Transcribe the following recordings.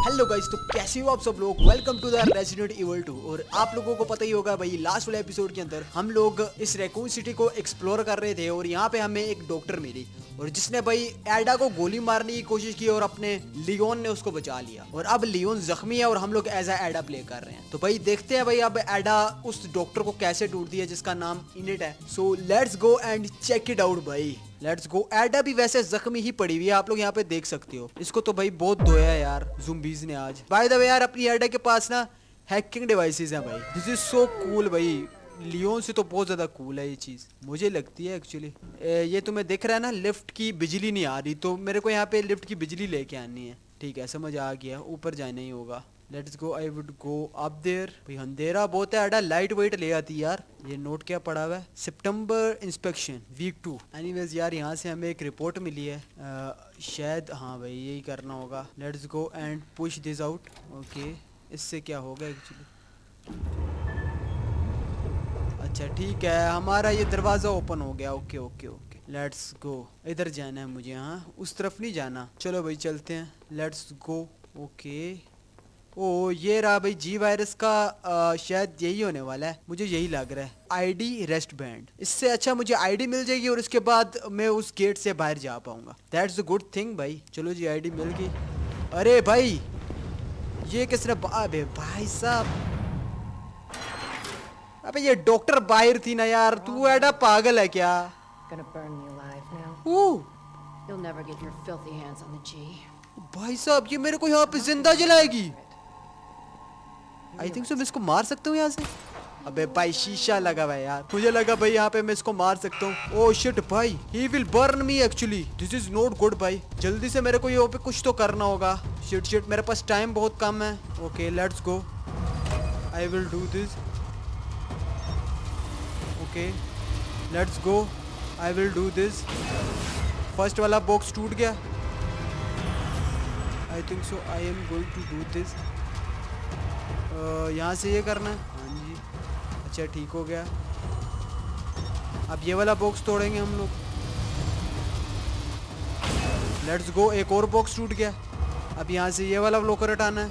Hello guys, तो कैसे हो आप सब लोग। Welcome to the Resident Evil 2। और आप लोगों को पता ही होगा भाई, लास्ट वाले एपिसोड के अंदर हम लोग इस रैकून सिटी को एक्सप्लोर कर रहे थे और यहाँ पे हमें एक डॉक्टर मिली और जिसने भाई एडा को गोली मारने की कोशिश की और अपने लियोन ने उसको बचा लिया। और अब लियोन जख्मी है और हम लोग एज एडा प्ले कर रहे हैं। तो भाई देखते हैं भाई अब एडा उस डॉक्टर को कैसे ढूंढती है जिसका नाम इनिट है। So let's go and check it out भाई, लेट्स गो। एडा भी वैसे जख्मी ही पड़ी हुई है, आप लोग यहाँ पे देख सकते हो। इसको तो भाई बहुत धोया है यार ज़ुम्बीज़ ने आज। बाय द वे यार, अपनी एडा के पास ना हैकिंग डिवाइसेस हैं भाई। दिस इज सो कूल भाई, लियोन से तो बहुत ज्यादा कूल है ये चीज, मुझे लगती है एक्चुअली। ये तुम्हें दिख रहा है ना, लिफ्ट की बिजली नहीं आ रही, तो मेरे को यहाँ पे लिफ्ट की बिजली लेके आनी है। ठीक है, समझ आ गया, ऊपर जाना ही होगा। Let's go, I would go up there. भाई अंधेरा बहुत है, एडा लाइट वेट ले आती यार। ये नोट क्या पड़ा हुआ है, सितंबर इंस्पेक्शन वीक 2। एनीवेज यार, यहाँ से हमें एक रिपोर्ट मिली है, शायद हाँ भाई यही करना होगा। Let's go and push this out. Okay, इससे क्या होगा एक्चुअली। अच्छा ठीक है, हमारा ये दरवाज़ा ओपन हो गया। ओके ओके ओके, लेट्स गो। इधर जाना है मुझे, हाँ उस तरफ नहीं जाना। चलो भाई चलते हैं, लेट्स गो। ओके, ओ ये रहा भाई जी वायरस का, शायद यही होने वाला है, मुझे यही लग रहा है। आईडी रेस्ट बैंड, इससे अच्छा मुझे आईडी मिल जाएगी और उसके बाद मैं उस गेट से बाहर जा पाऊंगा। दैट्स अ गुड थिंग भाई। चलो जी, आईडी मिल गई। अरे भाई ये किसने, अबे भाई साहब, अबे ये डॉक्टर बाहर थी ना यार। तू एडा पागल है क्या? भाई साहब ये मेरे को यहाँ पे जिंदा जलाएगी। आई थिंक सो मैं इसको मार सकता हूँ यहाँ से। अबे भाई शीशा लगा हुआ है यार, मुझे लगा भाई यहाँ पे मैं इसको मार सकता हूँ। ओह शिट भाई, he will burn me actually, this is not good भाई। जल्दी से मेरे को यहाँ पे कुछ तो करना होगा। शिट शिट, मेरे पास टाइम बहुत कम है। Okay let's go, I will do this. Okay let's go, I will do this. First वाला बॉक्स टूट गया। I think so I am going to do this. यहाँ से ये करना है, हाँ जी। अच्छा ठीक हो गया। अब ये वाला बॉक्स तोड़ेंगे हम लोग। लेट्स गो, एक और बॉक्स टूट गया। अब यहाँ से ये वाला लॉकर हटाना है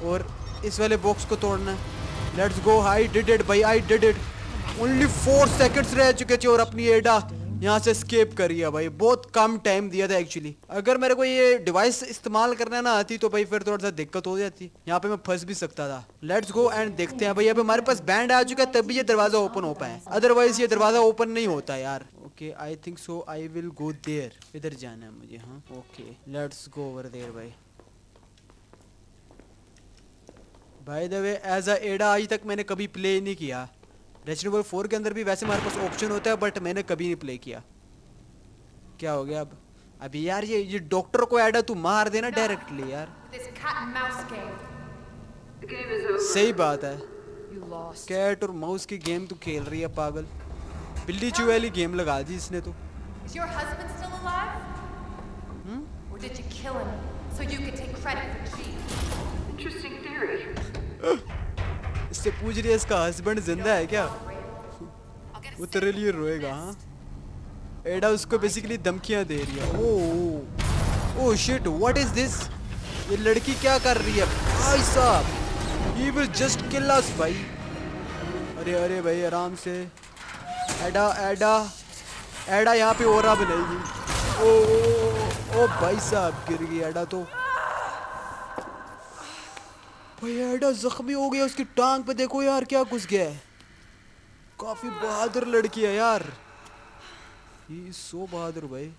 और इस वाले बॉक्स को तोड़ना है। Let's go, I did it भाई, I did it. Only 4 seconds रह चुके थे और अपनी एडा यहाँ से स्केप करिए भाई। बहुत कम टाइम दिया था एक्चुअली। अगर मेरे को ये डिवाइस इस्तेमाल करना ना आती तो भाई फिर थोड़ा सा दिक्कत हो जाती, यहाँ पे मैं फंस भी सकता था। लेट्स गो एंड देखते हैं भाई। अब हमारे पास बैंड आ चुका है तभी ये दरवाजा ओपन हो पाए, अदरवाइज ये दरवाजा ओपन नहीं होता यार। Okay I think so I will go there, इधर जाना है मुझे। हाँ okay, let's go over there भाई। By the way as a Ada आज तक मैंने कभी प्ले नहीं किया। रेजिडेंट इवल 4 के अंदर भी वैसे हमारे पास ऑप्शन होता है, बट मैंने कभी नहीं प्ले किया। क्या हो गया अब? अभी यार ये डॉक्टर को एडा तू मार देना डायरेक्टली यार। सही बात है, कैट और माउस की गेम तू खेल रही है पागल। बिल्ली चुहैली गेम लगा दी इसने तो। इससे पूछ रही है इसका हस्बैंड जिंदा है क्या? वो तेरे लिए रोएगा। हाँ, एडा उसको बेसिकली धमकियां दे रही है। Oh shit, what is this? ये लड़की क्या कर रही है भाई साहब? ही विल जस्ट किल अस भाई। अरे अरे भाई आराम से। एडा एडा एडा यहाँ पे ओरा बनाएगी। ओ भाई साहब गिर गई एडा तो। भाई एडा जख्मी हो गया, उसकी टांग पे देखो यार क्या घुस गया है। काफी बहादुर लड़की है यार, ये सो बहादुर भाई।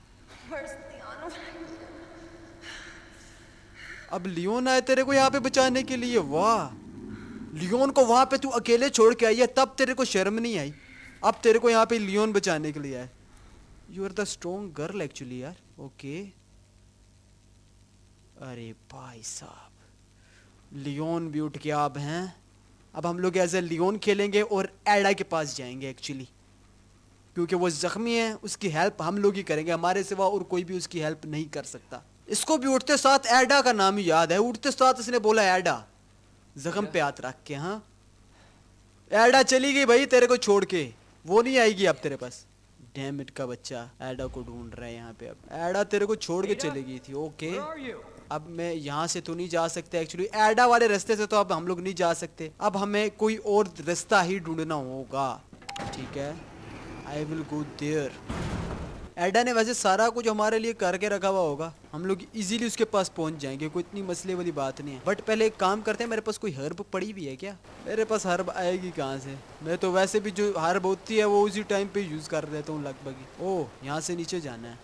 अब लियोन आए तेरे को यहाँ पे बचाने के लिए। वाह, लियोन को वहां पे तू अकेले छोड़ के आई है, तब तेरे को शर्म नहीं आई। अब तेरे को यहाँ पे लियोन बचाने के लिए आए। You are the strong girl actually यार। ओके, अरे भाई साहब लियोन भी उठ गया अब। हैं, अब हम लोग एज ए लियोन खेलेंगे और एडा के पास जाएंगे एक्चुअली, क्योंकि वो जख्मी है। उसकी हेल्प हम लोग ही करेंगे, हमारे सिवा और कोई भी उसकी हेल्प नहीं कर सकता। इसको भी उठते साथ एडा का नाम ही याद है, उठते साथ इसने बोला एडा, जख्म पे हाथ रख के। हाँ एडा चली गई भाई तेरे को छोड़ के, वो नहीं आएगी अब तेरे पास। डैम इट का बच्चा एडा को ढूंढ रहा है यहाँ पे। अब एडा तेरे को छोड़ के चली गई थी। ओके अब मैं यहाँ से तो नहीं जा सकते एक्चुअली, एडा वाले रास्ते से तो अब हम लोग नहीं जा सकते। अब हमें कोई और रास्ता ही ढूंढना होगा। ठीक है, आई विल गो देयर। एडा ने वैसे सारा कुछ हमारे लिए करके रखा हुआ होगा, हम लोग इजीली उसके पास पहुंच जाएंगे, कोई इतनी मसले वाली बात नहीं है। बट पहले एक काम करते हैं, मेरे पास कोई हर्ब पड़ी भी है क्या? मेरे पास हर्ब आएगी कहाँ से? मैं तो वैसे भी जो हर्ब होती है वो उसी टाइम पे यूज कर देता हूँ लगभग ही। ओह, यहाँ से नीचे जाना है।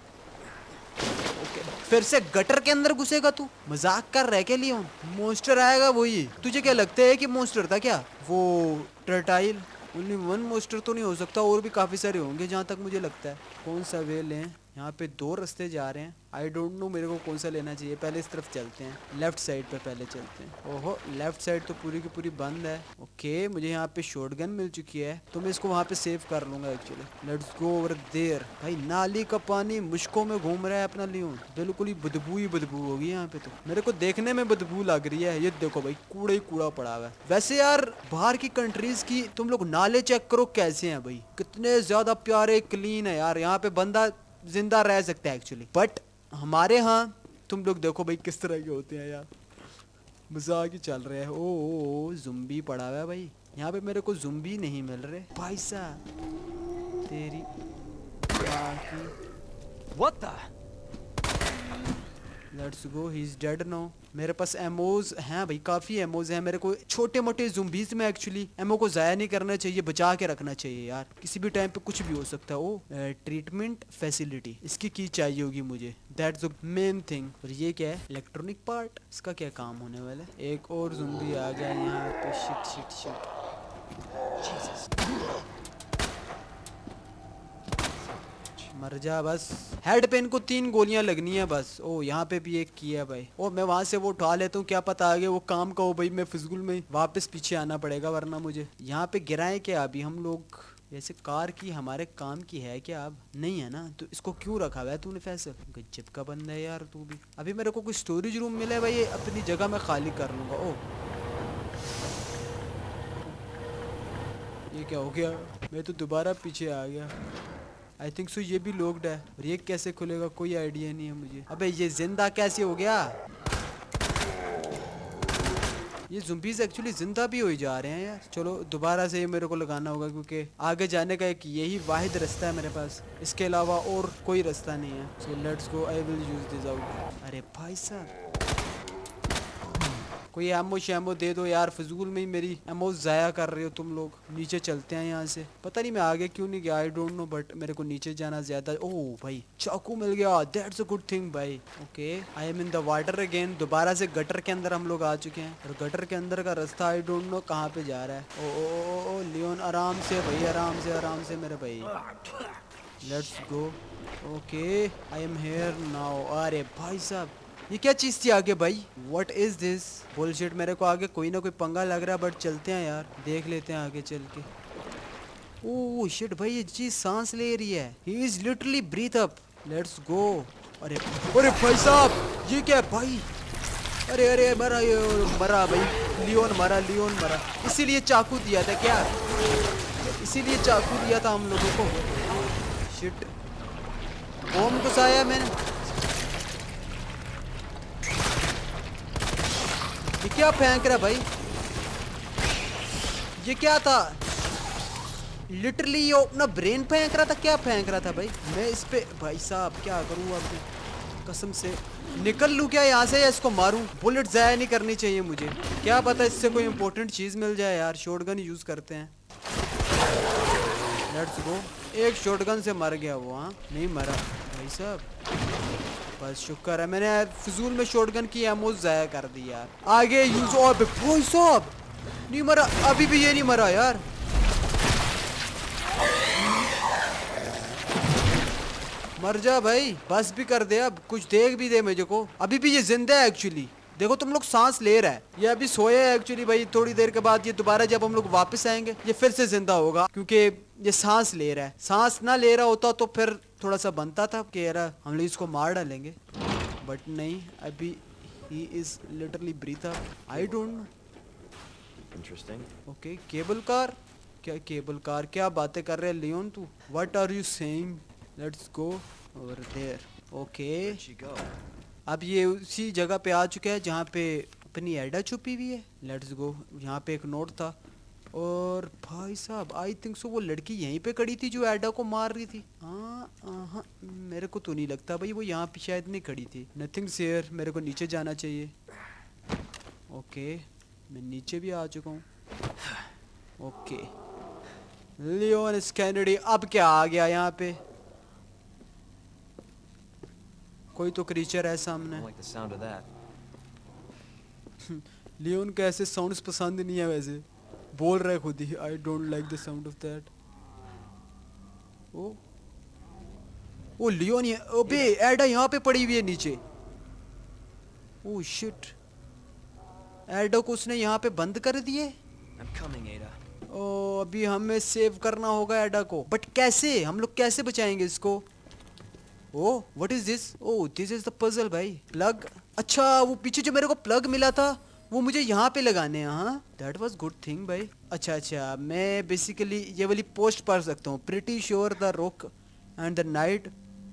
ओके, फिर से गटर के अंदर घुसेगा तू? मजाक कर रहे क्या लियोन? मॉन्स्टर आएगा वही? तुझे क्या लगता है कि मॉन्स्टर था क्या वो टर्टाइल? ओनली वन मॉन्स्टर तो नहीं हो सकता, और भी काफी सारे होंगे जहाँ तक मुझे लगता है। कौन सा वे लें? यहाँ पे 2 रास्ते जा रहे हैं, आई डोंट नो मेरे को कौन सा लेना चाहिए। पहले इस तरफ चलते हैं, लेफ्ट साइड पे पहले चलते हैं। ओहो, लेफ्ट साइड तो पूरी की पूरी बंद है। ओके, मुझे यहाँ पे शॉटगन मिल चुकी है, तो मैं इसको वहाँ पे सेव कर लूंगा actually. Let's go over there. भाई नाली का पानी मुश्कों में घूम रहा है अपना लियोन, बिल्कुल ही बदबू होगी यहाँ पे। तो मेरे को देखने में बदबू लग रही है। ये देखो भाई, कूड़ा ही कूड़ा पड़ा हुआ है। वैसे यार बाहर की कंट्रीज की तुम लोग नाले चेक करो कैसे हैं भाई, कितने ज्यादा प्यारे क्लीन है यार। यहाँ पे बंदा जिंदा रह सकता है एक्चुअली, बट हमारे यहाँ तुम लोग देखो भाई किस तरह के होते हैं यार, मजाक ही चल रहा है। ओ जुम्बी पड़ा हुआ है भाई, यहाँ पे मेरे को जुम्बी नहीं मिल रहे भाई साहब तेरी। What the? Let's go, he is dead now. मेरे पास एमोज हैं भाई, काफी एमोज हैं मेरे को। छोटे मोटे जुम्बीज में एक्चुअली एमो को जाया नहीं करना चाहिए, बचा के रखना चाहिए यार, किसी भी टाइम पे कुछ भी हो सकता है। ओ ट्रीटमेंट फैसिलिटी, इसकी की चाहिए होगी मुझे, दैट्स द मेन थिंग। और ये क्या है? इलेक्ट्रॉनिक पार्ट, इसका क्या काम होने वाला है? एक और जुम्बी आ गया यहाँ पे। शिट शिट शिट, मर जा बस। हेड पे इनको 3 गोलियां लगनी है बस। ओ यहाँ पे भी एक किया भाई। ओ मैं वहां से वो उठा लेता हूँ, क्या पता आगे वो काम का हो भाई। मैं फिजूल में वापस पीछे आना पड़ेगा वरना मुझे। यहाँ पे गिराए क्या अभी हम लोग? वैसे कार की हमारे काम की है क्या? अब नहीं है ना, तो इसको क्यों रखा हुआ है तूने फैसल? गजब का बंदा है यार तू भी। अभी मेरे को कोई स्टोरेज रूम मिला है भाई, अपनी जगह मैं खाली कर लूंगा। ओ ये क्या हो गया? मैं तो दोबारा पीछे आ गया। आई थिंक सो ये भी लॉक्ड है, और ये कैसे खुलेगा कोई आइडिया नहीं है मुझे। अबे ये जिंदा कैसे हो गया? ये ज़ुम्बीज़ एक्चुअली जिंदा भी हो जा रहे हैं यार। चलो दोबारा से ये मेरे को लगाना होगा, क्योंकि आगे जाने का एक यही वाहिद रास्ता है मेरे पास, इसके अलावा और कोई रास्ता नहीं है। So let's go, I will use this out. अरे भाई साहब कोई एमो शैमो दे दो यार, फजूल में ही मेरी एमो ज़ाया कर रहे हो तुम लोग। नीचे चलते हैं यहाँ से। पता नहीं मैं आगे क्यों नहीं गया, आई डोंट नो, बट मेरे को नीचे जाना ज़्यादा। ओह भाई चाकू मिल गया, दैट्स अ गुड थिंग भाई। Okay, I am in the water again. दोबारा से गटर के अंदर हम लोग आ चुके हैं, और गटर के अंदर का रास्ता आई डोंट नो कहाँ पे जा रहा है। ओ लियोन आराम से भाई, आराम से मेरे भाई। Let's go. Okay I am here now. अरे भाई साहब ये क्या चीज थी आगे भाई? What is this bullshit? मेरे को आगे कोई ना कोई पंगा लग रहा है, बट चलते हैं यार, देख लेते हैं आगे चल के। ओह शिट भाई, ये चीज सांस ले रही है। He is literally breathe up. Let's go. अरे भाई साहब ये क्या है भाई? अरे मरा, ये मरा भाई, लियोन मरा। इसीलिए चाकू दिया था क्या? इसीलिए चाकू दिया था हम लोगों को। शिट, बॉम्ब घुसाया मैंने। ये क्या फेंक रहा भाई? ये क्या था? लिटरली ये अपना ब्रेन फेंक रहा था, क्या फेंक रहा था भाई? मैं इस पे भाई साहब क्या करूँ अब? कसम से निकल लूँ क्या यहाँ से, या इसको मारूं? बुलेट जाया नहीं करनी चाहिए मुझे, क्या पता इससे कोई इंपॉर्टेंट चीज मिल जाए यार। शॉटगन यूज करते हैं। Let's go. एक शॉटगन से मर गया वो। हाँ नहीं मरा भाई साहब, बस शुक्र है, मैंने फिजूल में शॉटगन की एमो जाया कर दी यार। आगे यूज। और भाई साहब नहीं मरा, अभी भी ये नहीं मरा यार। मर जा भाई, बस भी कर दे अब, कुछ देख भी दे मुझे को। अभी भी ये जिंदा है एक्चुअली, देखो तुम लोग, सांस ले रहा है। ये अभी सोया है एक्चुअली भाई, थोड़ी देर के बाद ये दोबारा जब हम लोग वापस आएंगे ये फिर से जिंदा होगा, क्योंकि ये सांस ले रहा है। सांस ना ले रहा होता तो फिर थोड़ा सा बनता था कि यार हम लोग इसको मार डालेंगे, बट नहीं, अभी he is literally breathe up. I don't know. Interesting. Okay cable car. क्या केबल कार? क्या बातें कर रहे हैं लियोन तू? What are you saying? Let's go over there. Okay Where'd she go? अब ये उसी जगह पे आ चुका है जहाँ पे अपनी एडा छुपी हुई है। लेट्स गो। यहाँ पे एक नोट था और भाई साहब आई थिंक सो वो लड़की यहीं पे खड़ी थी जो एडा को मार रही थी। हाँ, मेरे को तो नहीं लगता भाई, वो यहाँ पे शायद नहीं खड़ी थी। नथिंग हियर, मेरे को नीचे जाना चाहिए। ओके, मैं नीचे भी आ चुका हूँ। Okay, Leone S Kennedy. अब क्या आ गया यहाँ पे? कोई तो क्रीचर है सामने। Don't like the sound of that. Leon का ऐसे साउंड्स पसंद नहीं है वैसे, बोल रहा है खुद ही, I don't like the sound of that. Oh Leon ये, अबे एडा यहाँ पे पड़ी हुई है नीचे। ओह शिट, एडा को उसने यहाँ पे बंद कर दिए। I'm coming, Ada. ओ अभी हमें सेव करना होगा एडा को, बट कैसे? हम लोग कैसे बचाएंगे इसको? Oh what is this? Oh this is the puzzle भाई। प्लग, अच्छा वो पीछे जो मेरे को प्लग मिला था वो मुझे यहाँ पे लगाने हैं। हाँ दैट वाज गुड थिंग भाई। अच्छा, मैं बेसिकली ये वाली पोस्ट पढ़ सकता हूँ। Pretty sure the rook and the knight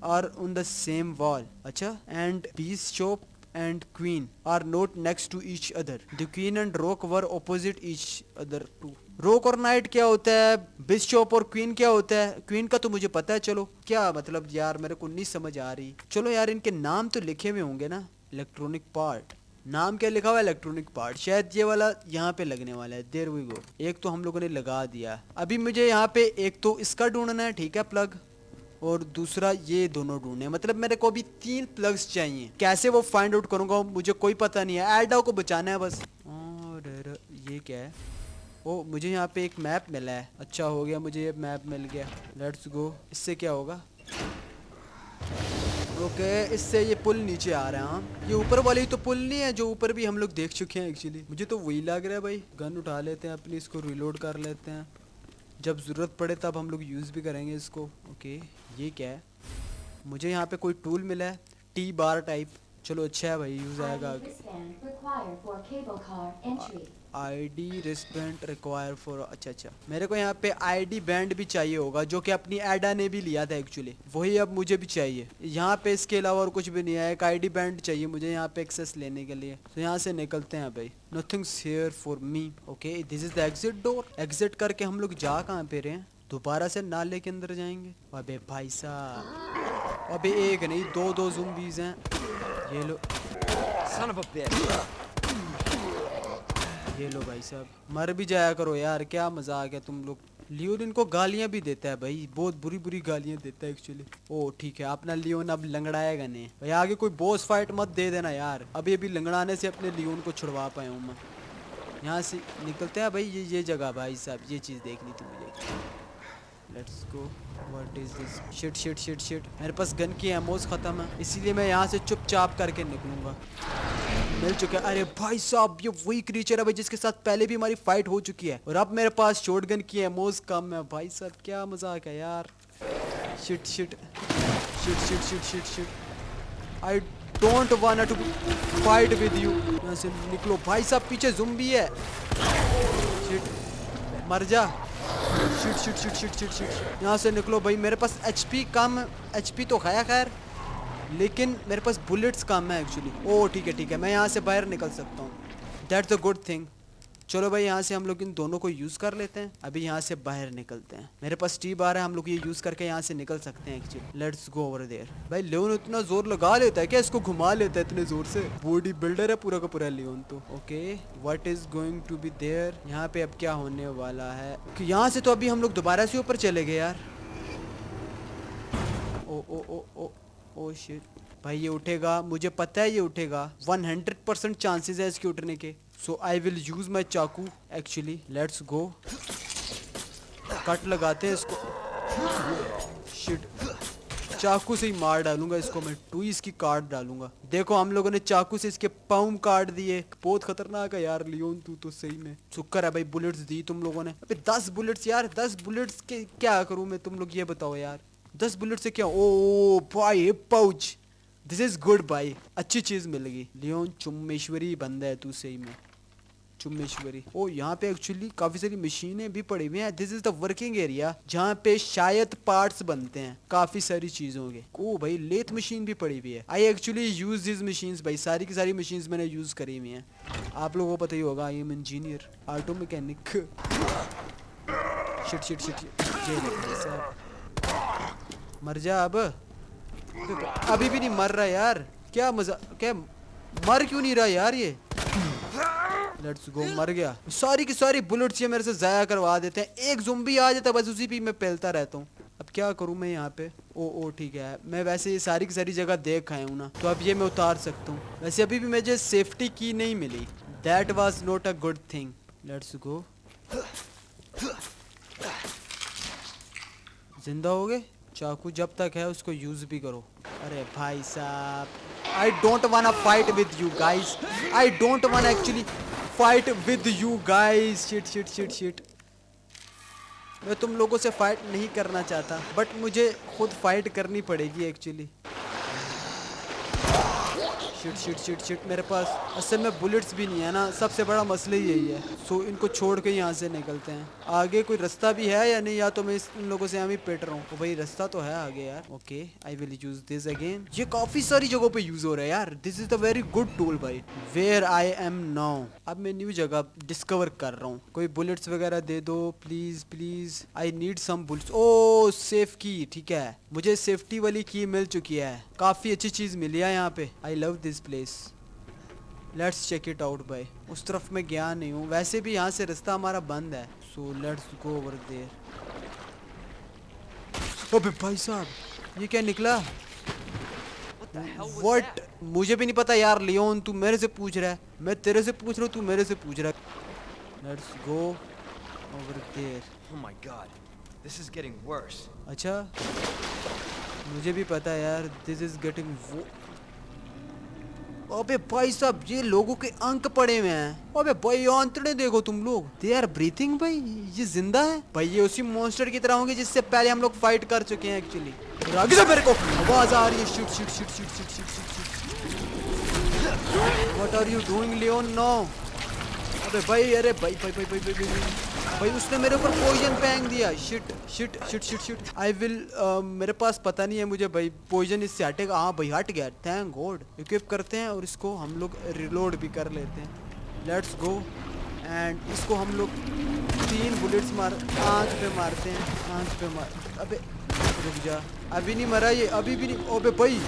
are on the same wall. अच्छा, and bishop and queen are not next to each other. The queen and rock were opposite each other too. rock और night क्या होता है? Bishop और queen क्या होता है? Queen का तो मुझे पता है, चलो क्या मतलब यार मेरे को नहीं समझ आ रही। चलो यार इनके नाम तो लिखे हुए होंगे ना। इलेक्ट्रॉनिक पार्ट, नाम क्या लिखा हुआ है? Electronic part. शायद ये वाला यहाँ पे लगने वाला है। There we go. एक तो हम लोगों ने लगा दिया। अभी मुझे यहाँ पे एक तो इसका ढूंढना है, ठीक है, प्लग, और दूसरा ये दोनों ढूंढने। मतलब मेरे को अभी 3 प्लग्स चाहिए। कैसे वो फाइंड आउट करूंगा मुझे कोई पता नहीं है। एडा को बचाना है बस। और ये क्या है? ओ मुझे यहाँ पे एक मैप मिला है। अच्छा हो गया मुझे ये मैप मिल गया। Let's go. इससे क्या होगा? ओके, इससे ये पुल नीचे आ रहा है। हाँ ये ऊपर वाली तो पुल नहीं है जो ऊपर भी हम लोग देख चुके हैं एक्चुअली। मुझे तो वही लग रहा है भाई। गन उठा लेते हैं अपनी, इसको रिलोड कर लेते हैं, जब ज़रूरत पड़े तब हम लोग यूज़ भी करेंगे इसको। ओके, ये क्या है? मुझे यहाँ पे कोई टूल मिला है, टी बार टाइप। चलो अच्छा है भाई, यूज़ आएगा आगे। आईडी रिस्पेंट रिक्वायर फॉर, अच्छा मेरे को यहाँ पे आईडी बैंड भी चाहिए होगा जो कि अपनी एडा ने भी लिया था एक्चुअली, वही अब मुझे भी चाहिए। यहाँ पे इसके अलावा और कुछ भी नहीं है। एक आईडी बैंड चाहिए मुझे यहाँ पे एक्सेस लेने के लिए। तो यहाँ से निकलते हैं भाई। Nothings here for me. Okay, this is the exit door. Exit करके हम लोग जा कहाँ पे रहे हैं? दोबारा से नाले के अंदर जाएंगे। अबे भाई साहब, अबे एक नहीं दो ज़ुम्बीज़ हैं। ये लो, Son of a bitch. ये लो भाई साहब, मर भी जाया करो यार, क्या मजा आ गया तुम लोग। लियोन इनको गालियां भी देता है भाई, बहुत बुरी गालियां देता है एक्चुअली। ओ ठीक है, अपना लियोन अब लंगड़ाएगा नहीं भाई। आगे कोई बॉस फाइट मत दे देना यार। अभी लंगड़ाने से अपने लियोन को छुड़वा पाया हूँ मैं। यहाँ से निकलते हैं भाई। ये जगह भाई साहब, ये चीज़ देखनी थी मुझे। Let's go. What is this? Shit, मेरे पास गन की एमोस खत्म है, इसीलिए मैं यहाँ से चुपचाप करके निकलूंगा। मिल चुका है। अरे भाई साहब, ये वही क्रीचर है भाई जिसके साथ पहले भी हमारी फाइट हो चुकी है, और अब मेरे पास शॉटगन की एमोस कम है। भाई साहब क्या मजाक है यार। Shit, I don't want to fight with you. यहाँ से निकलो भाई साहब, पीछे ज़ुम्बी है। शिट, मर जा। शिट, यहाँ से निकलो भाई। मेरे पास एचपी कम, एचपी तो है खैर, लेकिन मेरे पास बुलेट्स कम है एक्चुअली। ओ ठीक है, मैं यहाँ से बाहर निकल सकता हूँ। That's the good thing. चलो भाई यहाँ से हम लोग इन दोनों को यूज़ कर लेते हैं। अभी यहाँ से बाहर निकलते हैं। मेरे पास टी बार है, हम लोग ये यूज़ करके यहाँ से निकल सकते हैं actually. Let's go over there. भाई लियोन इतना जोर लगा लेता है क्या? इसको घुमा लेता है इतने जोर से। बॉडी बिल्डर है पूरा का पूरा लियोन तो। Okay, what is going to be there? यहाँ पे अब क्या होने वाला है? कि यहाँ से तो अभी हम लोग दोबारा से ऊपर चले गए यार। ओ शिट भाई, ये उठेगा, मुझे पता है ये उठेगा। 100% चांसेस है इसके उठने के। सो आई विल यूज माई चाकू एक्चुअली। Let's go. कट लगाते हैं इसको। शिट, चाकू से ही मार डालूंगा इसको मैं। 2 इसकी काट डालूंगा। देखो हम लोगों ने चाकू से इसके पाँव काट दिए। बहुत खतरनाक है यार लियोन, तू तो सही में। शुक्र है भाई बुलेट्स दी तुम लोगों ने। अबे 10 बुलेट्स यार, 10 बुलेट्स के क्या करूं मैं? तुम लोग ये बताओ यार, 10 बुलेट से क्या? ओ भाई पाउच, दिस इज गुड भाई, अच्छी चीज मिल गई। लियोन चुम्मेश्वरी बंदा है तू सही में। चुम्मेश्वरी। ओ यहाँ पे एक्चुअली काफी सारी मशीनें भी पड़ी हुई हैं। This is the working area जहाँ पे शायद पार्ट्स बनते हैं काफी सारी चीजों के। ओ भाई लेथ मशीन भी पड़ी हुई है। I actually use this machines भाई, सारी की सारी मशीन्स मैंने यूज करी हुई हैं। आप लोगों को पता ही होगा, I am engineer, auto mechanic. Shit shit shit, ये मर जा अब। अभी भी नहीं मर रहा यार, क्या मजा, क्या मर क्यों नहीं रहा यार ये। लेट्स गो, मर गया। सारी की सारी बुलेट्स ये मेरे से जाया करवा देते हैं। एक ज़ुम्बी आ जाता है बस, उसी पे मैं पेलता रहता हूँ। अब क्या करूँ मैं यहाँ पे। ओ ठीक है, मैं वैसे ये सारी की सारी जगह देख आया हूँ ना, तो अब ये मैं उतार सकता हूँ। वैसे अभी भी मुझे सेफ्टी की नहीं मिली। That was not a good thing. Let's go. जिंदा हो गए। चाकू जब तक है उसको यूज भी करो। अरे भाई साहब, आई don't want fight with you guys. I don't want actually fight with you guys. Shit shit shit shit, मैं तुम लोगों से फाइट नहीं करना चाहता, बट मुझे खुद फाइट करनी पड़ेगी actually. Shit shit shit shit, मेरे पास असल में बुलेट्स भी नहीं है ना, सबसे बड़ा मसला यही है। सो इनको छोड़ के यहाँ से निकलते हैं। आगे कोई रास्ता भी है या नहीं, या तो मैं इन लोगों से यहाँ भी पिट रहा हूँ। तो भाई रास्ता तो है आगे यार। Okay, I will use this again. ये काफी सारी जगहों पे यूज हो रहा है यार। This is the very good tool भाई। वेयर आई एम नाउ, अब मैं न्यू जगह डिस्कवर कर रहा हूँ। कोई बुलेट्स वगैरह दे दो please please, I need some bullets. Oh safe की, ठीक है, मुझे सेफ्टी वाली की मिल चुकी है। काफी अच्छी चीज मिली है यहाँ पे। I love this place. Let's check it out भाई। उस तरफ मैं गया नहीं हूँ, वैसे भी यहाँ से रास्ता हमारा बंद है। So let's go over there. अबे भाई साहब, ये क्या निकला। व्हाट, मुझे भी नहीं पता यार। लियोन तू मेरे से पूछ रहा है, मैं तेरे से पूछ रहा हूँ, तू मेरे से पूछ रहा है। Let's go over there. Oh my god, this is getting worse. अच्छा, मुझे भी पता है यार, दिस इज गेटिंग वो। अबे भाई साहब, ये लोगों के अंक पड़े हुए हैं। अबे भाई आंतड़े देखो तुम लोग, दे आर ब्रीथिंग भाई, ये जिंदा है भाई। ये उसी मॉन्स्टर की तरह होंगे जिससे पहले हम लोग फाइट कर चुके हैं एक्चुअली। आगे से मेरे को आवाज आ रही है। Shit shit shit shit shit shit shit. What are you doing Leon no. अबे भाई, अरे भाई भाई भाई भाई भाई भाई भाई, उसने मेरे ऊपर पॉइजन फेंक दिया। Shit shit shit shit shit. I will, मेरे पास पता नहीं है मुझे भाई पॉइजन इससे हटेगा। हाँ भाई हट गया, थैंक गॉड। इक्विप करते हैं और इसको हम लोग रिलोड भी कर लेते हैं। Let's go. एंड इसको हम लोग 3 बुलेट्स आँख पे मारते हैं। आँख पे मार। अबे रुक जा, अभी नहीं मरा ये, अभी भी नहीं। अबे भाई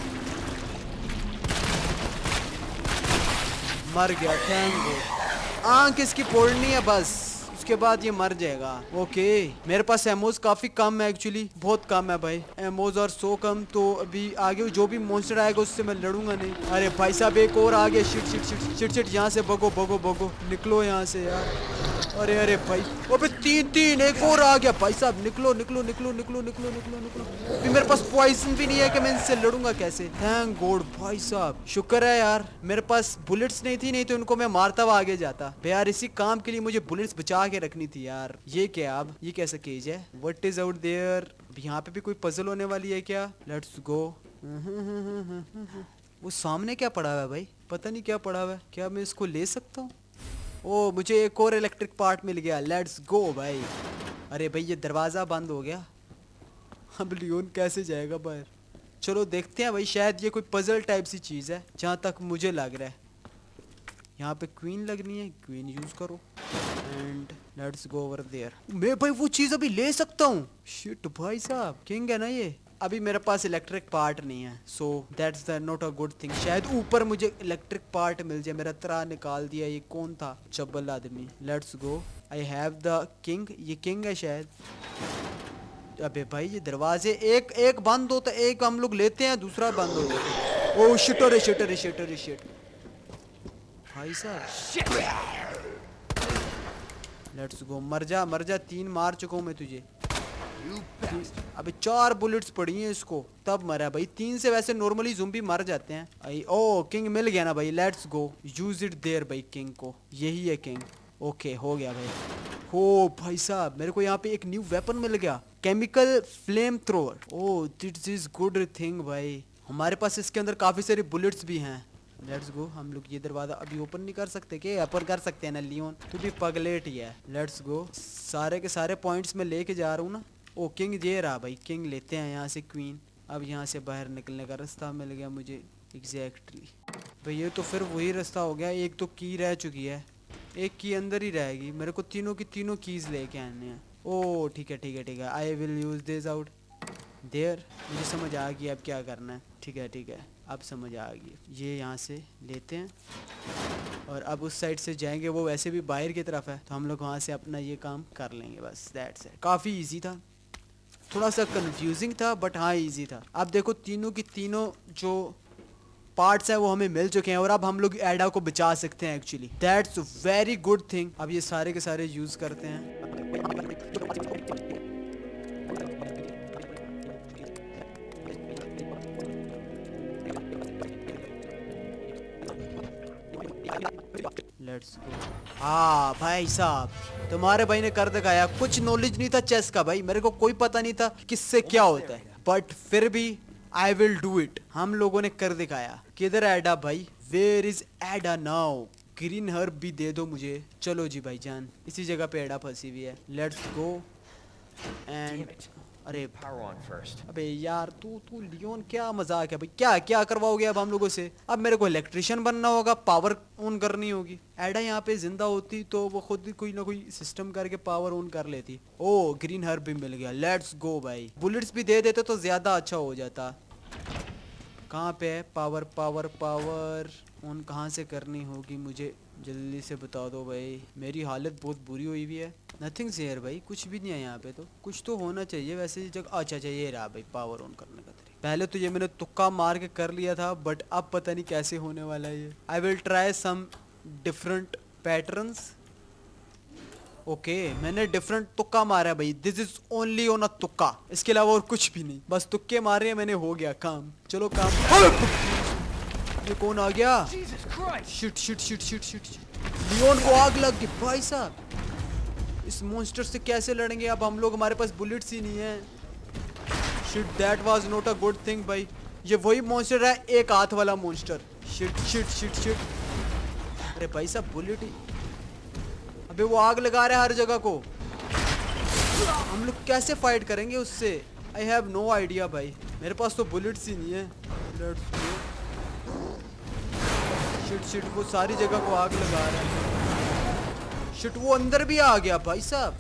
मर गया, थैंक गॉड। आँख इसकी फोड़नी है बस, उसके बाद ये मर जाएगा। ओके, मेरे पास एमोज काफी कम है एक्चुअली, बहुत कम है भाई। एमोज और सो कम, तो अभी आगे जो भी मॉन्स्टर आएगा उससे मैं लड़ूंगा नहीं। अरे भाई साहब, एक और आ गया। Shit shit shit shit shit, यहाँ से भगो भगो भगो, निकलो यहाँ से यार। अरे अरे भाई, अबे 3 एक और आ गया भाई साहब। निकलो निकलो निकलो निकलो निकलो निकलो निकलो। अभी मेरे पास पॉइजन भी नहीं है कि मैं इनसे लड़ूंगा कैसे। थैंक गॉड भाई साहब, शुक्र है यार मेरे पास बुलेट्स नहीं थी, नहीं तो इनको मैं मारता हुआ आगे जाता। यार इसी काम के लिए मुझे बुलेट्स बचा के रखनी थी यार। ये क्या, अब ये कैसा केज है। What is out there. यहाँ पे भी कोई पजल होने वाली है क्या। Let's go. वो सामने क्या पड़ा हुआ है भाई, पता नहीं क्या पड़ा हुआ है। क्या मैं इसको ले सकता हूँ। ओ मुझे एक और इलेक्ट्रिक पार्ट मिल गया। लेट्स गो भाई। अरे भाई ये दरवाज़ा बंद हो गया, अब लियोन कैसे जाएगा बाहर। चलो देखते हैं भाई, शायद ये कोई पजल टाइप सी चीज़ है जहाँ तक मुझे लग रहा है। यहाँ पे क्वीन लगनी है, क्वीन यूज़ करो। And let's go over there. मैं भाई वो चीज़ अभी ले सकता हूँ। शिट भाई साहब, किंग है ना ये। अभी मेरे पास इलेक्ट्रिक पार्ट नहीं है, so that's the not a good thing. शायद ऊपर मुझे इलेक्ट्रिक पार्ट मिल जाए। मेरा त्राह निकाल दिया। ये कौन था, चब्बल आदमी। Let's go. I have the king, ये किंग है शायद। अबे भाई ये दरवाजे एक एक बंद होता है, एक हम लोग लेते हैं, दूसरा बंद हो जाता है। ओह शिट, अरे शिट, अरे शिट, अरे शिट भाई साहब। लेट्स गो, मर जा मर जा। 3 मार चुका हूँ मैं तुझे। अबे 4 बुलेट्स पड़ी हैं इसको, तब मरा भाई। 3 से वैसे नॉर्मली ज़ुम्बी मर जाते हैं। आई ओ किंग मिल गया ना भाई। Let's go, use it there भाई। किंग को, यही है किंग। ओके हो गया भाई। हो भाई साहब, मेरे को यहाँ पे एक न्यू वेपन मिल गया, chemical flamethrower. Oh this is good thing भाई। हमारे पास इसके अंदर काफी सारी बुलेट्स भी हैं। Let's go. हम लोग ये दरवाजा अभी ओपन नहीं कर सकते क्या? ओपन कर सकते हैं ना लियोन, तू भी पगलेट ही है। लेट्स गो। सारे के सारे पॉइंट्स में लेके जा रहा हूँ ना। ओ किंग ये रहा भाई, किंग लेते हैं यहाँ से क्वीन। अब यहाँ से बाहर निकलने का रास्ता मिल गया मुझे एग्जैक्टली। भाई ये तो फिर वही रास्ता हो गया। एक तो की रह चुकी है, एक की अंदर ही रहेगी। मेरे को तीनों की तीनों कीज लेके आने हैं। ओ ठीक है ठीक है ठीक है, I will use this out there. मुझे समझ आ गई अब क्या करना है। ठीक है ठीक है, अब समझ आ गई। ये यहाँ से लेते हैं और अब उस साइड से जाएंगे। वो वैसे भी बाहर की तरफ है, तो हम लोग वहाँ से अपना ये काम कर लेंगे बस। That's it. काफ़ी इजी था, थोड़ा सा कंफ्यूजिंग था बट हाँ इजी था। अब देखो तीनों की तीनों जो पार्ट्स है वो हमें मिल चुके हैं और अब हम लोग एडा को बचा सकते हैं actually. That's very good thing. अब ये सारे के सारे यूज करते हैं। Let's go. हाँ भाई साहब, तुम्हारे भाई ने कर दिखाया। कुछ नॉलेज नहीं था चेस का भाई, मेरे को कोई पता नहीं था किससे क्या होता है, बट फिर भी आई विल डू इट। हम लोगों ने कर दिखाया। किधर एडा भाई? वेयर इज एडा नाउ? ग्रीन हर्ब भी दे दो मुझे। चलो जी भाई जान, इसी जगह पे एडा फंसी हुई है। लेट्स गो एंड अरे Power on first. अबे यार तू तू लियोन क्या मजाक है भाई? क्या क्या करवाओगे अब हम लोगों से? अब मेरे को इलेक्ट्रिशियन बनना होगा, पावर ऑन करनी होगी। एडा यहाँ पे जिंदा होती तो वो खुद ही कोई ना कोई सिस्टम करके पावर ऑन कर लेती। ओ ग्रीन हर्ब भी मिल गया। लेट्स गो भाई। बुलेट्स भी दे देते तो ज्यादा अच्छा हो जाता। कहाँ पे है पावर? पावर पावर ऑन कहाँ से करनी होगी मुझे? जल्दी से बता दो भाई, मेरी हालत बहुत बुरी हुई हुई है। नथिंग शेयर भाई, कुछ भी नहीं है यहाँ पे। तो कुछ तो होना चाहिए वैसे जगह। अच्छा अच्छा ये रहा भाई पावर ऑन करने का तरीका। पहले तो ये मैंने तुक्का मार के कर लिया था बट अब पता नहीं कैसे होने वाला है ये। I will try some different patterns. Okay मैंने डिफरेंट तुक्का मारा भाई। This is only on a तुक्का, इसके अलावा और कुछ भी नहीं। बस तुक्के मारे हैं मैंने, हो गया काम। चलो काम। ये कौन आ गया? Jesus Christ! Shit shit shit shit shit. Leon को आग लग गई भाई साहब। इस मॉन्स्टर से कैसे लड़ेंगे अब हम लोग? हमारे पास बुलेट्स ही नहीं है। Shit that was not a good thing भाई। ये वही मॉन्स्टर है, एक हाथ वाला monster. Shit shit shit shit. अरे भाई साहब बुलेट ही। अबे वो आग लगा रहा है हर जगह को। हम लोग कैसे फाइट करेंगे उससे? आई हैव नो आइडिया भाई। मेरे पास तो बुलेट्स ही नहीं है। Let's go. शिट शिट वो सारी जगह को आग लगा रहा है। शिट वो अंदर भी आ गया भाई साहब।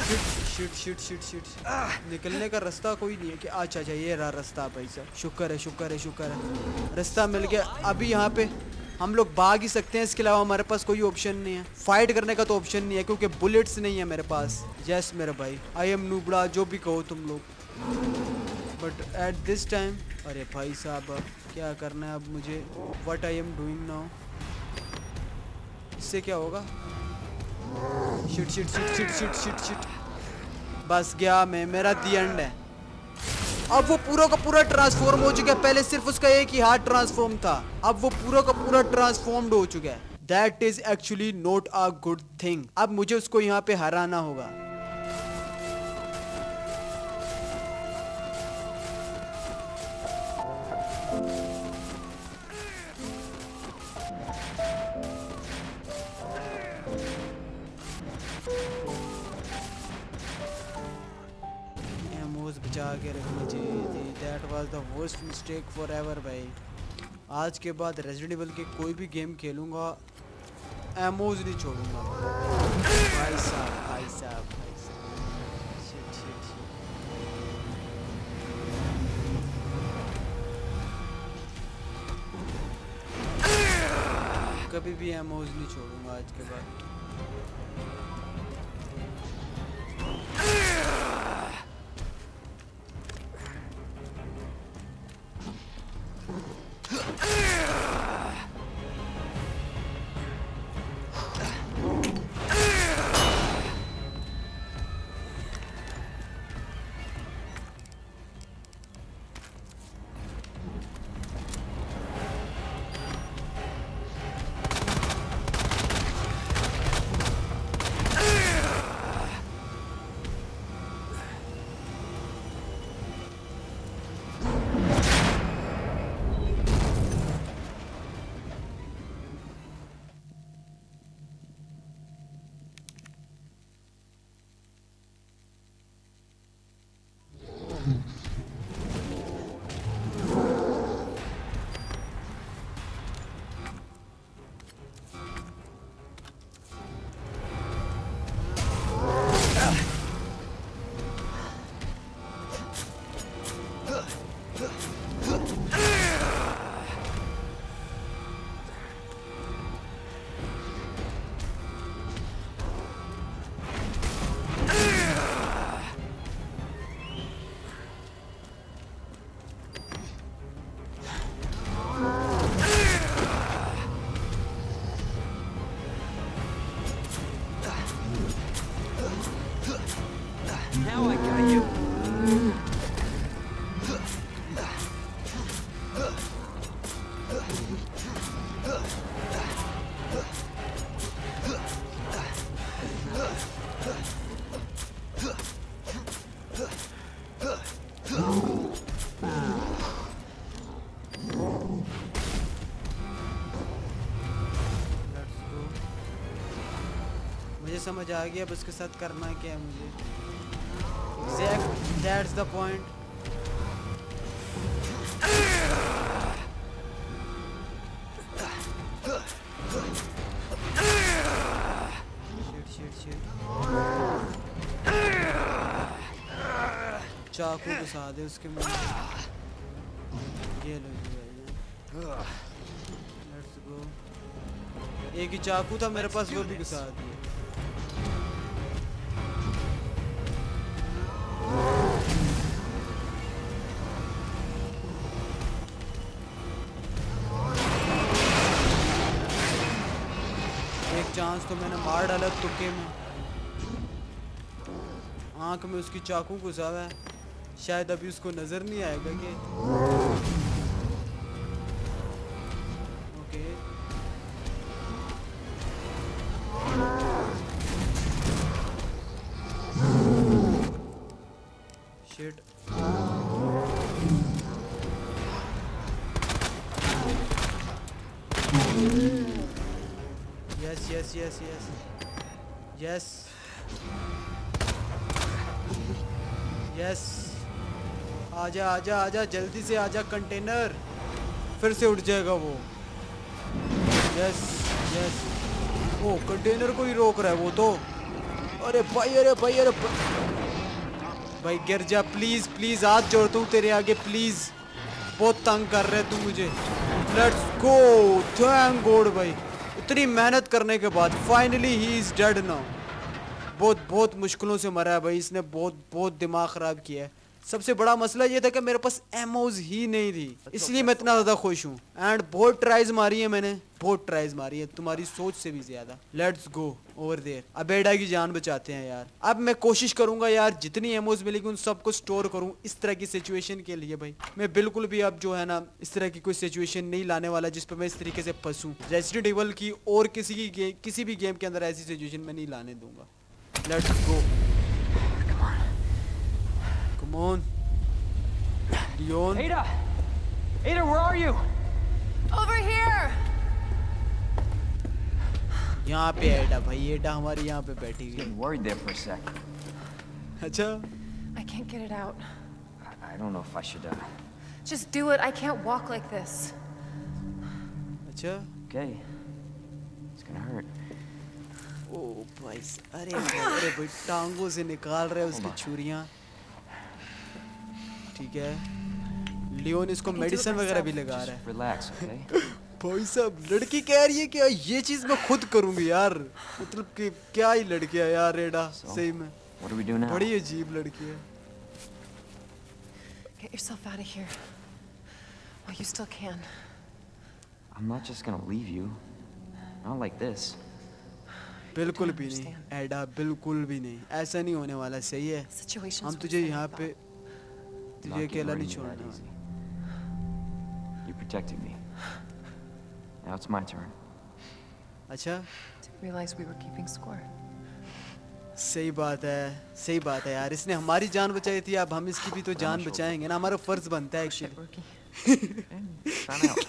Shit shit shit shit shit. निकलने का रास्ता कोई नहीं है कि? अच्छा अच्छा ये रहा रास्ता भाई साहब। शुक्र है शुक्र है शुक्र है, रास्ता मिल गया। अभी यहाँ पे हम लोग भाग ही सकते हैं, इसके अलावा हमारे पास कोई ऑप्शन नहीं है। फाइट करने का तो ऑप्शन नहीं है क्योंकि बुलेट्स नहीं है मेरे पास। यस मेरे भाई, आई एम नूबड़ा, जो भी कहो तुम लोग, बट एट दिस टाइम। अरे भाई साहब क्या करना है अब मुझे? What I am doing now? इससे क्या होगा? Shit shit shit shit shit shit shit. बस गया मैं, मेरा दी एंड है। अब वो पूरा का पूरा ट्रांसफॉर्म हो चुका है। पहले सिर्फ उसका एक ही हाथ ट्रांसफॉर्म था, अब वो पूरा का पूरा ट्रांसफॉर्म्ड हो चुका है। That is actually not a good thing. अब मुझे उसको यहाँ पे हराना होगा। बचा के रखनी चाहिए थी। That was the worst mistake for ever भाई। आज के बाद रेजिडेंट इविल के कोई भी गेम खेलूंगा एमोज नहीं छोड़ूंगा भाई साहब भाई साहब भाई साहब। Shit shit shit. कभी भी एमोज नहीं छोड़ूंगा आज के बाद। मुझे समझ आ गया अब उसके साथ करना क्या है मुझे। Exact, that's the point. Shit. चाकू घुसा दे उसके मुंह में। ये लो जी भाई। Let's go. एक ही चाकू था मेरे पास, वो भी घुसा दिया। एक चांस तो मैंने मार डाला तुक्के में। आंख में उसकी चाकू घुसा हुआ है, शायद अभी उसको नजर नहीं आएगा कि ओके। शिट। यस आजा जल्दी से आजा कंटेनर, फिर से उठ जाएगा वो। यस ओ कंटेनर को ही रोक रहा है वो तो। अरे भाई भाई गिर जा प्लीज हाथ जोड़ता हूँ तेरे आगे प्लीज, बहुत तंग कर रहे तू मुझे। लेट्स गो, थैंक गॉड भाई, इतनी मेहनत करने के बाद finally he is dead now. बहुत मुश्किलों से मरा है भाई इसने, बहुत दिमाग खराब किया है। सबसे बड़ा मसला ये था कि मेरे पास एमोज ही नहीं थी, इसलिए मैं इतना ज्यादा खुश हूँ। एंड बहुत ट्राइज मारी है मैंने, तुम्हारी सोच से भी ज्यादा। लेट्स गो ओवर देयर, अब एडा की जान बचाते हैं यार। अब मैं कोशिश करूंगा यार जितनी एमोज मिलेगी उन सबको स्टोर करूं इस तरह की सिचुएशन के लिए। भाई मैं बिल्कुल भी अब जो है ना इस तरह की कोई सिचुएशन नहीं लाने वाला जिस पर मैं इस तरीके से फंसूं। रेसिडेंट एविल की और किसी भी गेम के अंदर ऐसी सिचुएशन मैं नहीं लाने दूंगा। Let's go, come on, Leon. Ada, where are you? Over here. यहाँ पे एडा भाई, एडा हमारी यहाँ पे बैठी हुई। Getting worried there for a sec. अच्छा। I can't get it out. I don't know if I should. Just do it. I can't walk like this. अच्छा। Okay. It's gonna hurt. ओ भाई, अरे भाई टांगों से निकाल रहे उसकी छुरियां। ठीक है, लियोन इसको मेडिसिन वगैरह भी लगा रहा है। Relax, okay? भाई साहब लड़की कह रही है कि ये चीज मैं खुद करूंगी यार, मतलब कि क्या ही लड़की है यार एडा, सही में What do we do now? बड़ी अजीब लड़की है। Get yourself out of here. While you still can. I'm not just gonna leave you. Not like this. बिल्कुल भी नहीं एडा, बिल्कुल भी नहीं, ऐसा नहीं होने वाला। सही है, हम तुझे यहाँ पे तुझे अकेला नहीं छोड़ना। You protected me. Now it's my turn. अच्छा, Didn't realize we were keeping score. सही बात है यार, इसने हमारी जान बचाई थी, अब हम इसकी भी तो जान बचाएंगे ना, हमारा फर्ज बनता है Shit, actually. rookie. Try out.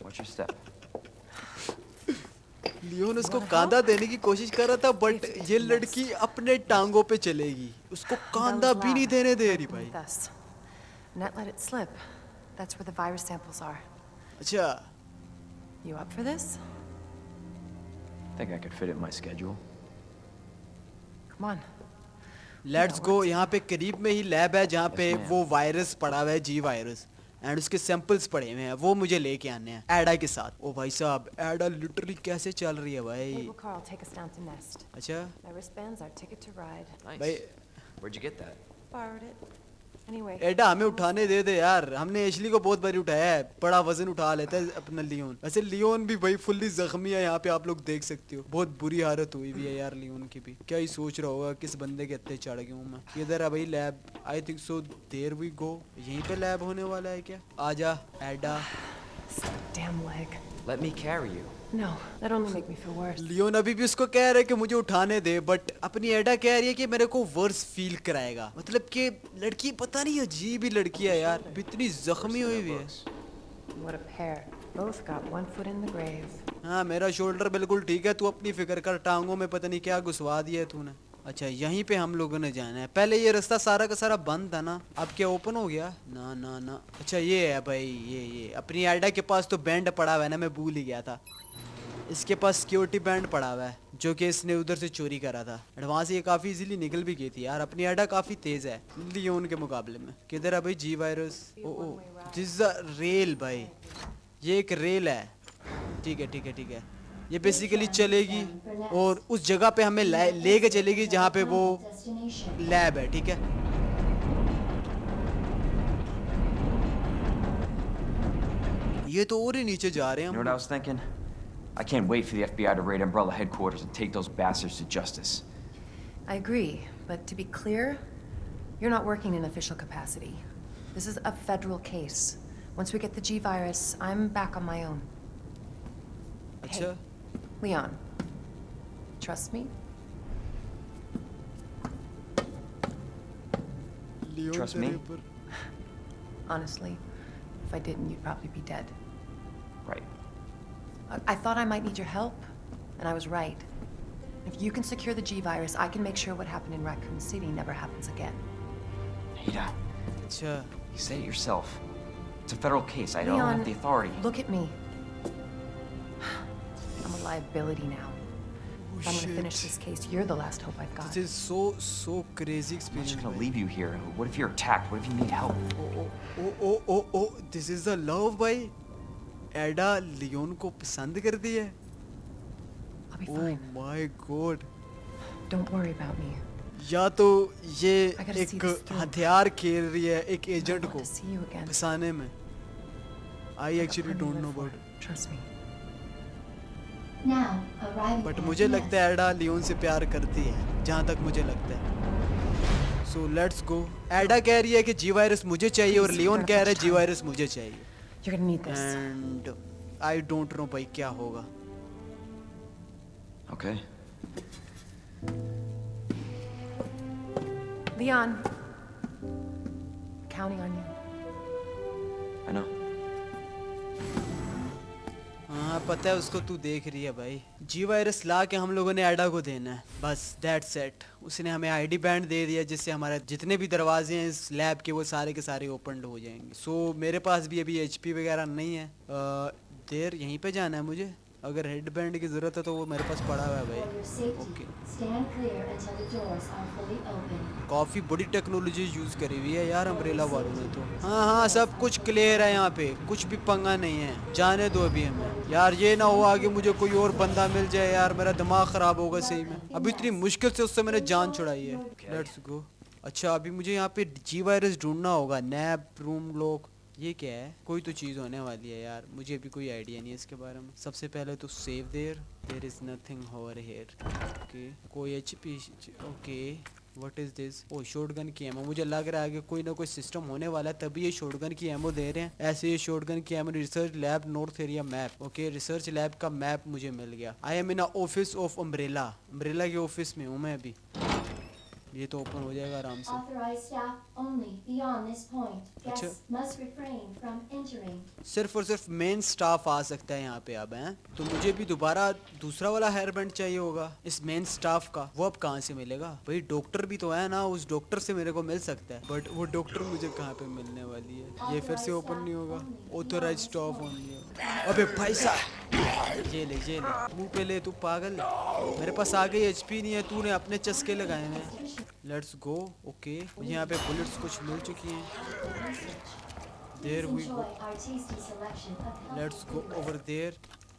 Watch your step. Leon उसको कांधा देने की कोशिश कर रहा था, बट ये लड़की अपने टांगों पे चलेगी, उसको कांधा भी नहीं देने दे रही भाई। With us. Net let it slip. That's where the virus samples are. अच्छा, You up for this? Think I could fit it in my schedule. Come on. Let's go. यहाँ पे करीब में ही लैब है जहाँ पे वो वायरस पड़ा हुआ है, जी वायरस, एंड उसके सैंपल्स पड़े हुए हैं, वो मुझे लेके आने हैं एडा के साथ। ओ भाई साहब, एडा लिटरली कैसे चल रही है भाई। Hey, will Carl take us down to Nest? अच्छा My wristband's our ticket to ride. Nice. भाई, Where'd you get that? Borrowed it. Anyway. एडा हमें उठाने दे दे यार, हमने एशली को बहुत बारी उठाया है, बड़ा वजन उठा लेता है अपना लियोन। वैसे लियोन भी भाई फुल्ली जख्मी है, यहाँ पे आप लोग देख सकते हो, बहुत बुरी हालत हुई भी है यार लियोन की भी। क्या ही सोच रहा होगा किस बंदे के हत्थे चढ़ गया हूँ मैं। इधर है भाई lab, I think so there we go, यहीं पे लैब होने वाला है क्या। आजा एडा। Damn leg. Let me carry you. No, that only make me feel worse. Leon अभी भी उसको कह रहा है कि मुझे उठाने दे, बट अपनी एडा कह रही है कि मेरे को वर्स फील कराएगा। मतलब कि लड़की पता नहीं अजीब ही लड़की है यार, इतनी जख्मी हुई हुई है। What a pair. Both got one foot in the grave. हाँ मेरा शोल्डर बिल्कुल ठीक है, तू अपनी फिक्र कर, टांगों में पता नहीं क्या घुसवा दिया है तूने। अच्छा यहीं पे हम लोगों ने जाना है, पहले ये रास्ता सारा का सारा बंद था ना, अब क्या ओपन हो गया? ना ना ना, अच्छा ये है भाई, ये अपनी एडा के पास तो बैंड पड़ा हुआ है ना, मैं भूल ही गया था। इसके पास सिक्योरिटी बैंड पड़ा हुआ है जो कि इसने उधर से चोरी करा था, वहां से ये काफी इजीली निकल भी गई थी यार। अपनी एडा काफी तेज है लियोन के मुकाबले में। किधर है भाई जी वायरस? ओ दिस रेल भाई, ये एक रेल है। ठीक है ठीक है ठीक है, ये बेसिकली चलेगी और उस जगह पे हमें लेके चलेगी जहाँ पे वो लैब है। ठीक है ये तो और ही नीचे जा रहे हैं You know what I was thinking? I can't wait for the FBI to raid Umbrella headquarters and take those bastards to justice. I agree, but to be clear, you're not working in official capacity. This is a federal case. Once we get the G virus, I'm back on my own. अच्छा Leon, trust me? Leon Trust तेरे me? ऊपर। Honestly, if I didn't, you'd probably be dead. Right. I thought I might need your help, and I was right. If you can secure the G virus, I can make sure what happened in Raccoon City never happens again. Ada, अच्छा you say it yourself. It's a federal case. I don't have the authority. Look at me. I'm a liability now. If I'm gonna finish this case, you're the last hope I've got. This is so crazy I'm just experience gonna भाई। leave you here. What if you're attacked? What if you need help? Oh this is the love भाई। Ada Leone को पसंद कर दी है। I'll be oh fine. My God. Don't worry about me. या तो ये I gotta see एक this through. हथियार खेल रही है एक I एजेंट don't को want to see you again. फंसाने में। I actually Plenty to don't know live for. About, Trust me. Now, arriving but at मुझे Nest. लगता है एडा लियोन से प्यार करती है जहाँ तक मुझे लगता है। So let's go. एडा कह रही है कि जी वायरस मुझे चाहिए और Please, लियोन you're कह gonna रहा है push जी time. वायरस मुझे चाहिए। You're gonna need this. And I don't know भाई क्या होगा। Okay. Leon, counting on you. I know. हाँ पता है उसको, तू देख रही है भाई। जी वायरस ला के हम लोगों ने एडा को देना है, बस दैट्स इट। उसने हमें आईडी बैंड दे दिया जिससे हमारे जितने भी दरवाजे हैं इस लैब के वो सारे के सारे ओपन हो जाएंगे। सो मेरे पास भी अभी एचपी वगैरह नहीं है। देर यहीं पे जाना है मुझे, अगर हेड बैंड की जरूरत है तो वो मेरे पास पड़ा हुआ है For your भाई। safety, okay stand clear until the doors are fully open. काफी बड़ी टेक्नोलॉजी यूज करी हुई है यार अम्ब्रेला वालों ने तो। हाँ सब कुछ क्लियर है यहाँ पे, कुछ भी पंगा नहीं है, जाने दो अभी हमें। यार ये ना हो आगे मुझे कोई और बंदा मिल जाए यार, मेरा दिमाग खराब होगा सही में। अभी इतनी मुश्किल से उससे मैंने जान छुड़ाई है। लेट्स गो। अच्छा अभी मुझे यहाँ पे जी वायरस ढूंढना होगा। नैब रूम लॉक, ये क्या है? कोई तो चीज़ होने वाली है यार, मुझे अभी कोई आइडिया नहीं है इसके बारे में। सबसे पहले तो save there is nothing over here. Okay कोई HP, okay what is this? Oh shotgun की एमो। मुझे लग रहा है कि कोई ना कोई सिस्टम होने वाला है तभी ये शॉटगन की एमो दे रहे हैं। ऐसे ये शॉटगन की ammo. Research lab north area map. Okay research lab का मैप मुझे मिल गया। I am in office of Umbrella. Umbrella के ऑफिस में हूँ मैं अभी। ये तो ओपन हो जाएगा आराम से। Authorized staff only beyond this point. अच्छा। Guests must refrain from entering. सिर्फ और सिर्फ मेन स्टाफ आ सकता है यहाँ पे अब हैं, तो मुझे भी दोबारा दूसरा वाला हेयर बैंड चाहिए होगा इस मेन स्टाफ का। वो अब कहाँ से मिलेगा भाई? डॉक्टर भी तो है ना, उस डॉक्टर से मेरे को मिल सकता है, बट वो डॉक्टर मुझे कहाँ पे मिलने वाली है? ये फिर से ओपन नहीं होगा। Authorize staff only. अबे भाई साहब ये ले मुंह पे ले, तू पागल। मेरे पास आ गई एचपी नहीं है, तूने अपने चस्के लगाए हैं। Let's go. ओके यहाँ पे बुलेट्स कुछ मिल चुकी हैं। There we Enjoy go. our tasty selection of healthy let's go food. Over there.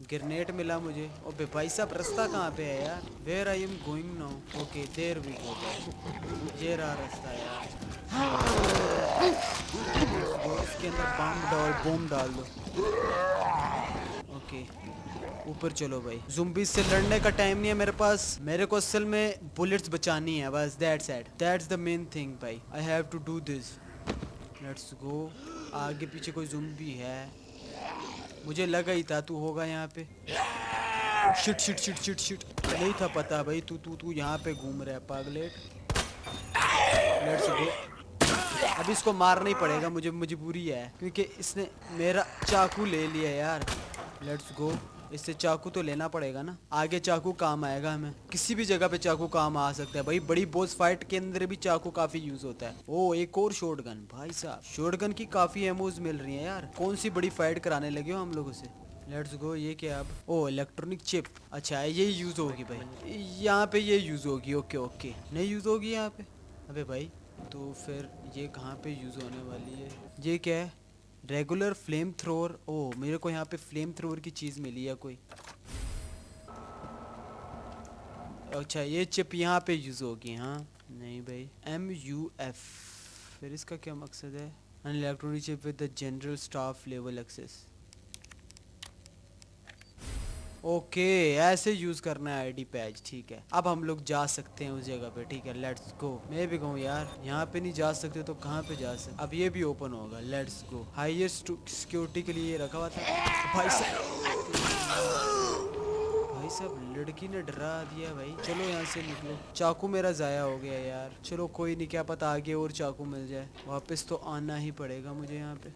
Grenade मिला मुझे। ओबे भाई साहब रास्ता कहाँ पे है यार? Where I am going now? Okay there we go. ये रहा रास्ता यार। इसके अंदर बॉम्ब डाल दो। ओके ऊपर चलो भाई। ज़ुम्बीज़ से लड़ने का टाइम नहीं है मेरे पास, मेरे को असल में बुलेट्स बचानी है बस। That's it, that's the main thing भाई। I have to do this. Let's go. आगे पीछे कोई ज़ुम्बी है, मुझे लगा ही था तू होगा यहाँ पे। Shit shit shit shit shit, नहीं था पता भाई तू यहाँ पे घूम रहा है पागलेट। Let's go. अब इसको मारना ही पड़ेगा, मुझे मजबूरी है क्योंकि इसने मेरा चाकू ले लिया यार। Let's go. इससे चाकू तो लेना पड़ेगा ना, आगे चाकू काम आएगा हमें, किसी भी जगह पे चाकू काम आ सकता है भाई। बड़ी बॉस फाइट के अंदर भी चाकू काफी यूज होता है। ओ एक और शॉटगन, भाई साहब शॉटगन की काफी एमोज मिल रही है यार। कौन सी बड़ी फाइट कराने लगे हो हम लोगों से। लेट्स गो। ये क्या अब, ओ इलेक्ट्रॉनिक चिप, अच्छा ये यूज होगी भाई, यहाँ पे ये यूज होगी। ओके ओके, नहीं यूज होगी यहाँ पे। अबे भाई तो फिर ये कहाँ पे यूज होने वाली है। ये क्या है, रेगुलर फ्लेम थ्रोअर। ओ मेरे को यहाँ पे फ्लेम थ्रोअर की चीज मिली है कोई। अच्छा ये चिप यहाँ पे यूज होगी। हाँ नहीं भाई, MUF, फिर इसका क्या मकसद है। An electronic chip with the general staff level access. Okay ऐसे यूज करना है आईडी पैच, ठीक है। अब हम लोग जा सकते हैं उस जगह पे, ठीक है। लेट्स गो। मैं भी कहूँ यार, यहाँ पे नहीं जा सकते तो कहाँ पे जा सकते। अब ये भी ओपन होगा। Let's go. हाईएस्ट सिक्योरिटी के लिए रखा हुआ था भाई साहब लड़की ने डरा दिया भाई। चलो यहाँ से निकलो। चाकू मेरा जाया हो गया यार। चलो कोई नहीं, क्या पता आगे और चाकू मिल जाए। वापस तो आना ही पड़ेगा मुझे यहाँ पे।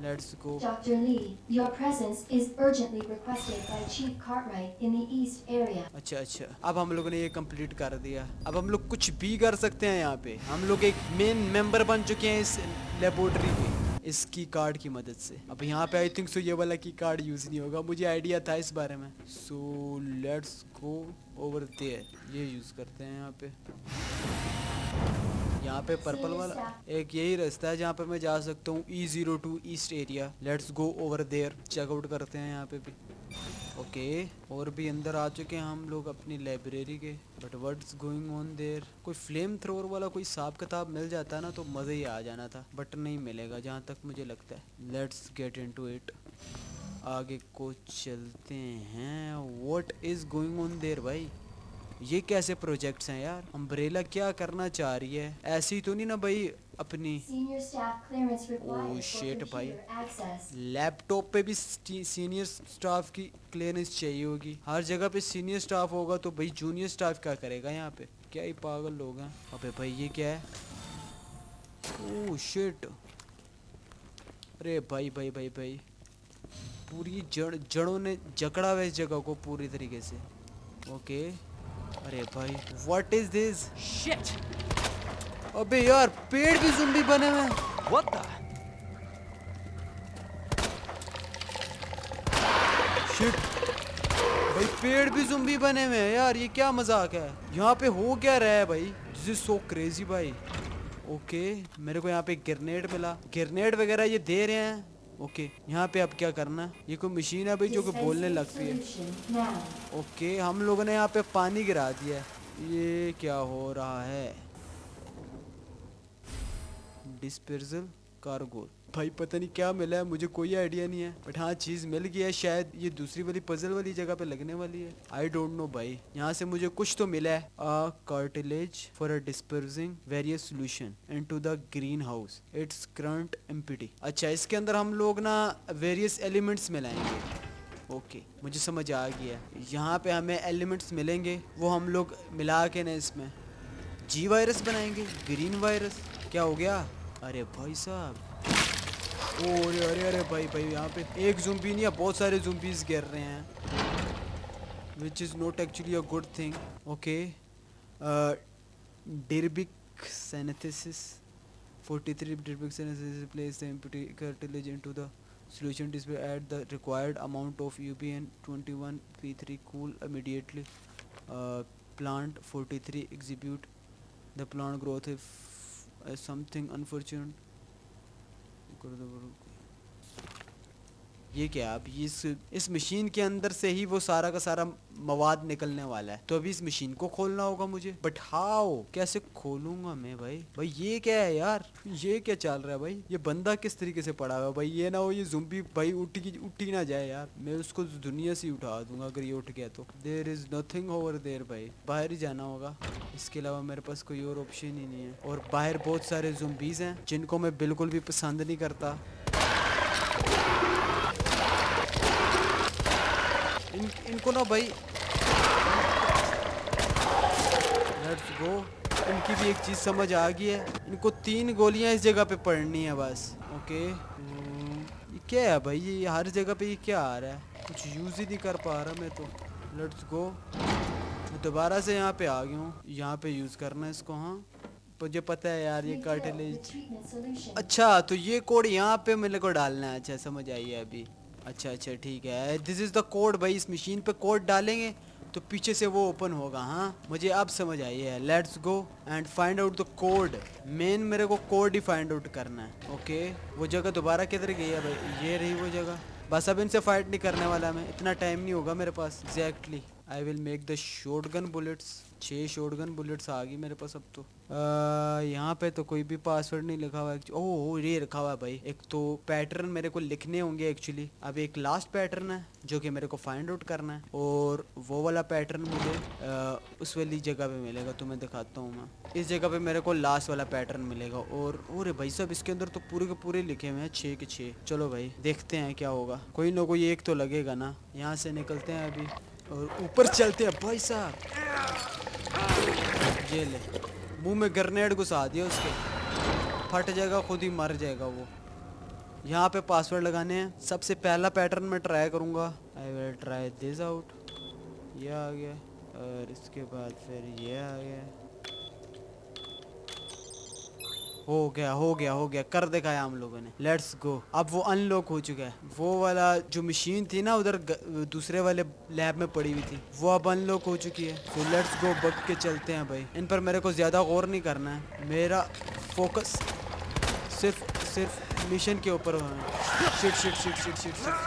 Let's go. Dr. Lee, your presence is urgently requested by Chief Cartwright in the East area. अच्छा अच्छा, अब हम लोगों ने ये कंप्लीट कर दिया। अब हम लोग कुछ भी कर सकते हैं यहाँ पे। हम लोग एक मेन मेंबर बन चुके हैं इस लेबोरेटरी के, इस की कार्ड की मदद से। अब यहाँ पे आई थिंक सो ये वाला की कार्ड यूज नहीं होगा, मुझे आइडिया था इस बारे में। So let's go over there. ये यूज करते हैं यहाँ पे। यहाँ पे पर्पल वाला एक यही रास्ता है जहाँ पे मैं जा सकता हूँ, E02 east area. Let's go over there. Check out करते हैं यहाँ पे भी। ओके और भी अंदर आ चुके हैं हम लोग अपनी लाइब्रेरी के। But what's going on their. कोई फ्लेम थ्रोअर वाला कोई हिसाब किताब मिल जाता ना तो मज़ा ही आ जाना था, बट नहीं मिलेगा जहाँ तक मुझे लगता है। Let's get into it. आगे को चलते हैं। What is going on their भाई, ये कैसे प्रोजेक्ट्स हैं यार। अम्ब्रेला क्या करना चाह रही है, ऐसी ही तो नहीं ना भाई अपनी। Senior staff clearance required for shit, भाई। computer access. लैपटॉप पे भी सीनियर स्टाफ की क्लियरेंस चाहिए होगी। हर जगह पे सीनियर स्टाफ होगा तो भाई जूनियर स्टाफ क्या करेगा यहाँ पे। क्या ही पागल लोग हैं। अबे भाई ये क्या है। Oh shit. अरे भाई भाई भाई भाई, पूरी जड़ों ने जकड़ा हुआ इस जगह को पूरी तरीके से। ओके अरे भाई व्हाट इज दिस Shit! अबे यार पेड़ भी ज़ुम्बी बने हुए हैं। What the? शिट भाई पेड़ भी ज़ुम्बी बने हुए हैं यार, ये क्या मजाक है। यहाँ पे हो क्या रहा है भाई। दिस इज सो क्रेजी भाई। ओके मेरे को यहाँ पे ग्रेनेड मिला, ग्रेनेड वगैरह ये दे रहे हैं। ओके यहाँ पे अब क्या करना है। ये कोई मशीन है भाई जो कि बोलने लगती है। Solution now. ओके हम लोगों ने यहाँ पे पानी गिरा दिया है। ये क्या हो रहा है। डिस्पेर्सल कार्गो, भाई पता नहीं क्या मिला है, मुझे कोई आइडिया नहीं है। बट हाँ चीज़ मिल गई है, शायद ये दूसरी वाली पजल वाली जगह पे लगने वाली है। आई डोंट नो भाई। यहाँ से मुझे कुछ तो मिला है। Cartilage for a dispersing various solution into the green house, its current empty. अच्छा इसके अंदर हम लोग ना वेरियस एलिमेंट्स मिलाएंगे। ओके मुझे समझ आ गया। यहाँ पे हमें एलिमेंट्स मिलेंगे, वो हम लोग मिला के ना इसमें जी वायरस बनाएंगे। ग्रीन वायरस क्या हो गया। अरे भाई साहब, ओ अरे अरे अरे भाई भाई यहाँ पे एक ज़ुम्बी नहीं है, बहुत सारे ज़ुम्बीज़ गिर रहे हैं, which is not actually a good thing. Okay डिर्बिक सेनेथिसिस 43 डिर्बिक synthesis place the empty cartilage into the solution display at the required amount of UPN 21P3 cool immediately. Plant 43 exhibit the plant growth if something unfortunate. ये क्या अब इस machine के अंदर से ही वो सारा का सारा मवाद निकलने वाला है, तो अभी इस मशीन को खोलना होगा मुझे। बट हाउ, कैसे खोलूंगा मैं भाई ये क्या है यार, ये क्या चल रहा है भाई। ये बंदा किस तरीके से पड़ा हुआ है भाई। ये ना हो ये ज़ुम्बी भाई उठी ना जाए यार, मैं उसको दुनिया से उठा दूंगा अगर ये उठ गया तो। There is nothing over there भाई, बाहर ही जाना होगा, इसके अलावा मेरे पास कोई और ऑप्शन ही नहीं है। और बाहर बहुत सारे ज़ुम्बीज़ हैं जिनको मैं बिल्कुल भी पसंद नहीं करता। इनको ना भाई लेट्स गो। इनकी भी एक चीज़ समझ आ गई है, इनको 3 गोलियां इस जगह पे पड़नी है बस। ओके ये क्या है भाई, ये हर जगह पे ये क्या आ रहा है। कुछ यूज ही नहीं कर पा रहा मैं तो। Let's go. दोबारा से यहाँ पे आ गया हूँ, यहाँ पे यूज करना है इसको। हाँ मुझे पता है यार ये कार्टिलेज। अच्छा तो ये कोड यहाँ पे मेरे को डालना है। अच्छा समझ आई है अभी। अच्छा अच्छा ठीक है, दिस इज द कोड भाई। इस मशीन पे कोड डालेंगे तो पीछे से वो ओपन होगा। हाँ मुझे अब समझ आई है। Let's go and find out the code. Main मेरे को कोड ही फाइंड आउट करना है। ओके वो जगह दोबारा किधर गई है भाई? ये रही वो जगह। बस अब इनसे फाइट नहीं करने वाला मैं, इतना टाइम नहीं होगा मेरे पास। Exactly I will make the shotgun bullets. 6 shotgun bullets आ गई मेरे पास अब तो। यहाँ पे तो कोई भी पासवर्ड नहीं लिखा हुआ है। ओह ये रखा हुआ है भाई। एक तो पैटर्न मेरे को लिखने होंगे एक्चुअली। अब एक लास्ट पैटर्न है जो कि मेरे को फाइंड आउट करना है, और वो वाला पैटर्न मुझे उस वाली जगह पे मिलेगा। तो मैं दिखाता हूँ। मैं इस जगह पे मेरे को लास्ट वाला पैटर्न मिलेगा। और अरे भाई साहब इसके अंदर तो पूरे के पूरे लिखे हुए हैं 6 के 6। चलो भाई देखते हैं क्या होगा। कोई ना कोई एक तो लगेगा ना। यहाँ से निकलते हैं अभी और ऊपर चलते हैं भाई साहब। ये ले, मुंह में ग्रेनेड घुसा दिया उसके, फट जाएगा, खुद ही मर जाएगा वो। यहाँ पे पासवर्ड लगाने हैं। सबसे पहला पैटर्न मैं ट्राई करूँगा। आई विल ट्राई दिस आउट। ये आ गया और इसके बाद फिर ये आ गया। हो गया कर दिखाया हम लोगों ने। Let's go. अब वो अनलॉक हो चुका है। वो वाला जो मशीन थी ना उधर दूसरे वाले लैब में पड़ी हुई थी, वो अब अनलॉक हो चुकी है। तो लेट्स गो बग के चलते हैं भाई। इन पर मेरे को ज़्यादा गौर नहीं करना है, मेरा फोकस सिर्फ मिशन के ऊपर होना है। Shit shit shit shit shit shit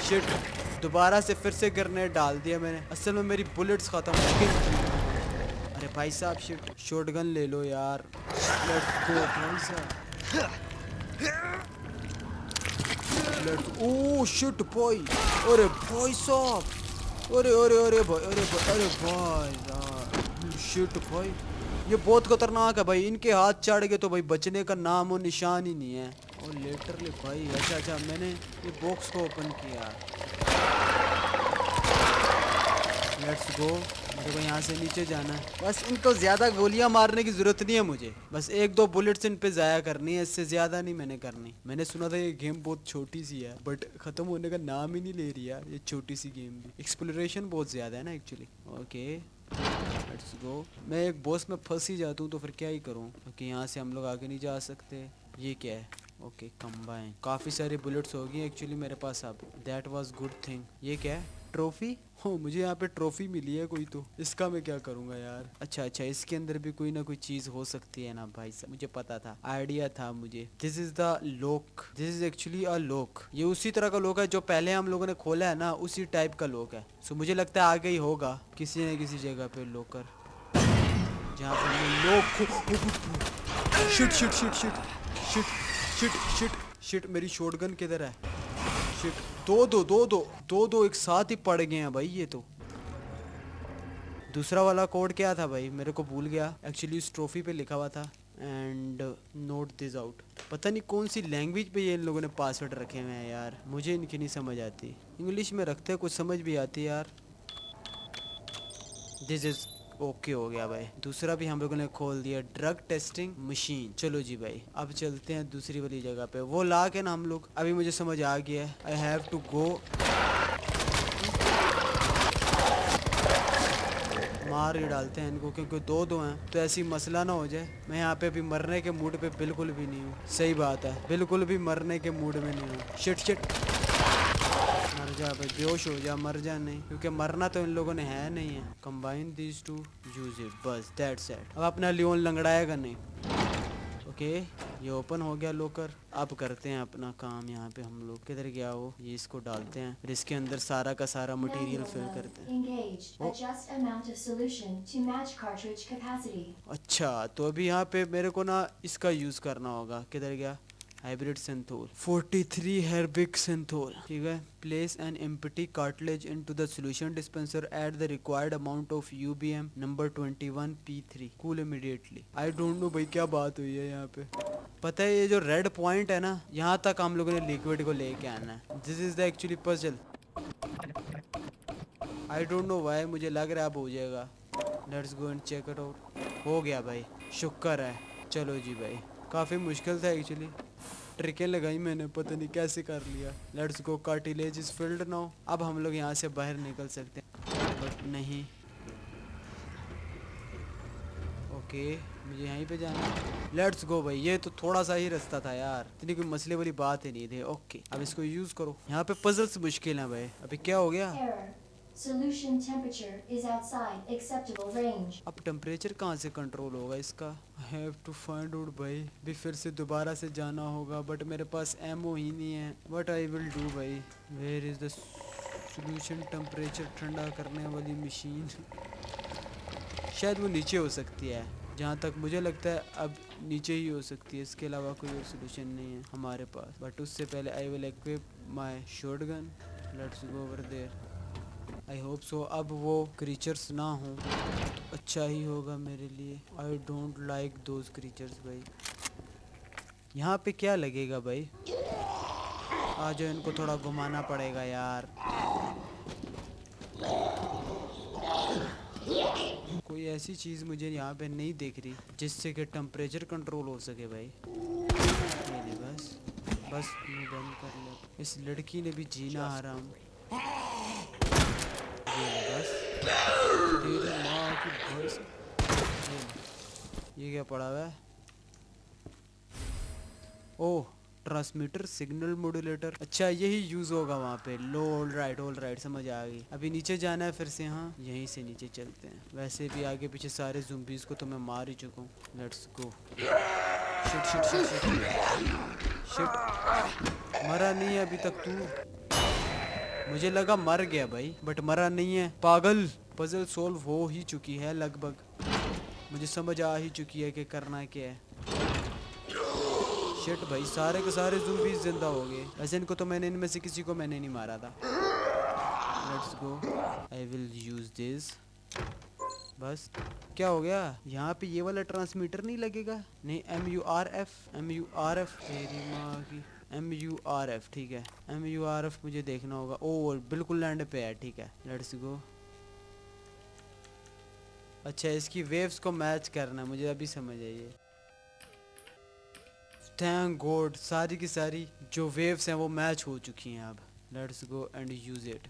shit. दोबारा से फिर से ग्रेनेड डाल दिया मैंने। असल में मेरी बुलेट्स ख़त्म हो गई। अरे भाई साहब शिट, शॉटगन ले लो यार। लेट्स गो भाई साहब। लेट्स ओह शिट भाई। अरे भाई साहब, अरे भाई साहब शिट भाई, ये बहुत खतरनाक है भाई। इनके हाथ चढ़ गए तो भाई बचने का नाम और निशान ही नहीं है। और लिटरली भाई अच्छा मैंने ये बॉक्स को ओपन किया। Let's go. मेरे को यहाँ से नीचे जाना है। बस इनको ज़्यादा गोलियाँ मारने की ज़रूरत नहीं है मुझे, बस 1-2 बुलेट्स इन पे ज़ाया करनी है, इससे ज़्यादा नहीं मैंने करनी। मैंने सुना था ये गेम बहुत छोटी सी है, बट ख़त्म होने का नाम ही नहीं ले रही यार ये छोटी सी गेम भी। एक्सप्लोरेशन बहुत ज़्यादा है ना एक्चुअली। ओके लेट्स गो। मैं एक बॉस में फंस ही जाता हूँ तो फिर क्या ही करूँ, क्योंकि यहाँ से हम लोग आगे नहीं जा सकते। ये क्या है? Okay combine. काफ़ी सारी बुलेट्स होगी एक्चुअली मेरे पास अब। That was good thing. ये क्या है? ट्रॉफी। हो मुझे यहाँ पे ट्रॉफी मिली है कोई, तो इसका मैं क्या करूँगा यार। अच्छा इसके अंदर भी कोई ना कोई चीज़ हो सकती है ना भाई साहब, मुझे पता था, आइडिया था मुझे। This is the lock. This is actually a lock. ये उसी तरह का लॉक है जो पहले हम लोगों ने खोला है ना, उसी टाइप का लॉक है। सो मुझे लगता है आगे ही होगा किसी न किसी जगह पे लॉकर, जहाँ पे lock. Shit shit shit shit shit shit shit shit. मेरी शॉटगन किधर है? शिट। दो एक साथ ही पड़ गए हैं भाई ये तो। दूसरा वाला कोड क्या था भाई? मेरे को भूल गया एक्चुअली। उस ट्रॉफी पे लिखा हुआ था एंड नोट दिस आउट। पता नहीं कौन सी लैंग्वेज पे ये इन लोगों ने पासवर्ड रखे हुए हैं यार, मुझे इनकी नहीं समझ आती। इंग्लिश में रखते हैं, कुछ समझ भी आती है यार। दिस इज ओके हो गया भाई। दूसरा भी हम लोगों ने खोल दिया, ड्रग टेस्टिंग मशीन। चलो जी भाई अब चलते हैं दूसरी वाली जगह पे। वो ला के ना हम लोग, अभी मुझे समझ आ गया है। I have to go. मार ही डालते हैं इनको, क्योंकि 2-2 हैं तो ऐसी मसला ना हो जाए। मैं यहाँ पे अभी मरने के मूड पे बिल्कुल भी नहीं हूँ। सही बात है, बिल्कुल भी मरने के मूड में नहीं हूँ। Shit shit. मर जा भाई, बेहोश हो जा, मर जा नहीं, क्योंकि मरना तो इन लोगों ने है नहीं है। Combine these two, use it, बस दैट्स इट। अब अपना लियोन लंगड़ाएगा नहीं। ओके ये ओपन हो गया लॉकर। अब करते हैं अपना काम। यहाँ पे हम लोग किधर गया वो, ये इसको डालते हैं और इसके अंदर सारा का सारा मटेरियल फिल करते हैं। अच्छा तो अभी यहाँ पे मेरे को ना इसका यूज करना होगा। किधर गया? हाइब्रिड सिंथोल 43 हेर्बिक सिंथोल। ठीक है। Place an empty cartilage into the solution dispenser at the required amount of UBM number 21 P3 cool immediately. I don't know भाई क्या बात हुई है यहाँ पे। पता है ये जो रेड पॉइंट है ना, यहाँ तक हम लोगों ने लिक्विड को लेके आना है। This is the actually puzzle. I don't know why, मुझे लग रहा है अब हो जाएगा। Let's go and check it out. हो गया भाई, शुक्र है। चलो जी भाई, काफ़ी मुश्किल था एक्चुअली। ट्रिकें लगाई मैंने, पता नहीं कैसे कर लिया। Let's go, cartilage is filled now. अब हम लोग यहाँ से बाहर निकल सकते हैं, बट नहीं। ओके, मुझे यहीं पे जाना है। लेट्स गो भाई, ये तो थोड़ा सा ही रास्ता था यार, इतनी कोई मसले वाली बात ही नहीं थी। ओके, अब इसको यूज करो। यहाँ पे पजल्स मुश्किल है भाई। अभी क्या हो गया? Error. Solution temperature is outside acceptable range. अब टेम्परेचर कहाँ से कंट्रोल होगा इसका? I have to find out भाई। भी फिर से दोबारा से जाना होगा, बट मेरे पास एमओ ही नहीं है। व्हाट आई विल डू भाई? Where is the solution temperature ठंडा करने वाली मशीन? शायद वो नीचे हो सकती है, जहाँ तक मुझे लगता है अब नीचे ही हो सकती है। इसके अलावा कोई और सोल्यूशन नहीं है हमारे पास। बट उससे पहले I will equip my shotgun. Let's go over there. I hope so अब वो क्रीचर्स ना हो, अच्छा ही होगा मेरे लिए। आई डोंट लाइक दोज क्रीचर्स भाई। यहाँ पे क्या लगेगा भाई? आज इनको थोड़ा घुमाना पड़ेगा यार। कोई ऐसी चीज़ मुझे यहाँ पे नहीं दिख रही जिससे कि टेम्परेचर कंट्रोल हो सके भाई। नहीं, बस मुँह बंद कर ले। इस लड़की ने भी जीना हराम। बस तेरी माँ की भैंस। ये क्या पड़ा हुआ है? ओह, ट्रांसमीटर सिग्नल मॉड्यूलेटर। अच्छा, यही यूज होगा वहाँ पे। लो, ऑल राइट समझ आ गई। अभी नीचे जाना है फिर से। हाँ, यहीं से नीचे चलते हैं। वैसे भी आगे पीछे सारे ज़ुम्बीज़ को तो मैं मार ही चुका हूँ। Let's go. Shit shit shit shit shit. मरा नहीं है अभी तक तू? मुझे लगा मर गया भाई, बट मरा नहीं है। पागल, पजल सोल्व हो ही चुकी है लगभग। मुझे समझ आ ही चुकी है कि करना क्या है। शिट भाई, सारे के सारे ज़ुम्बीज़ जिंदा हो गए। वैसे इनको तो मैंने, इनमें से किसी को मैंने नहीं मारा था। Let's go, I will use this. बस, क्या हो गया? यहाँ पे ये वाला ट्रांसमीटर नहीं लगेगा? नहीं, MURF तेरी माँ की। MURF, ठीक है। MURF मुझे देखना होगा। ओ, बिल्कुल लैंड पे है, ठीक है। लेट्स गो। अच्छा, इसकी वेव्स को मैच करना, मुझे अभी समझ आई है। थैंक गॉड, सारी की सारी जो वेव्स हैं वो मैच हो चुकी हैं। अब let's go and use it.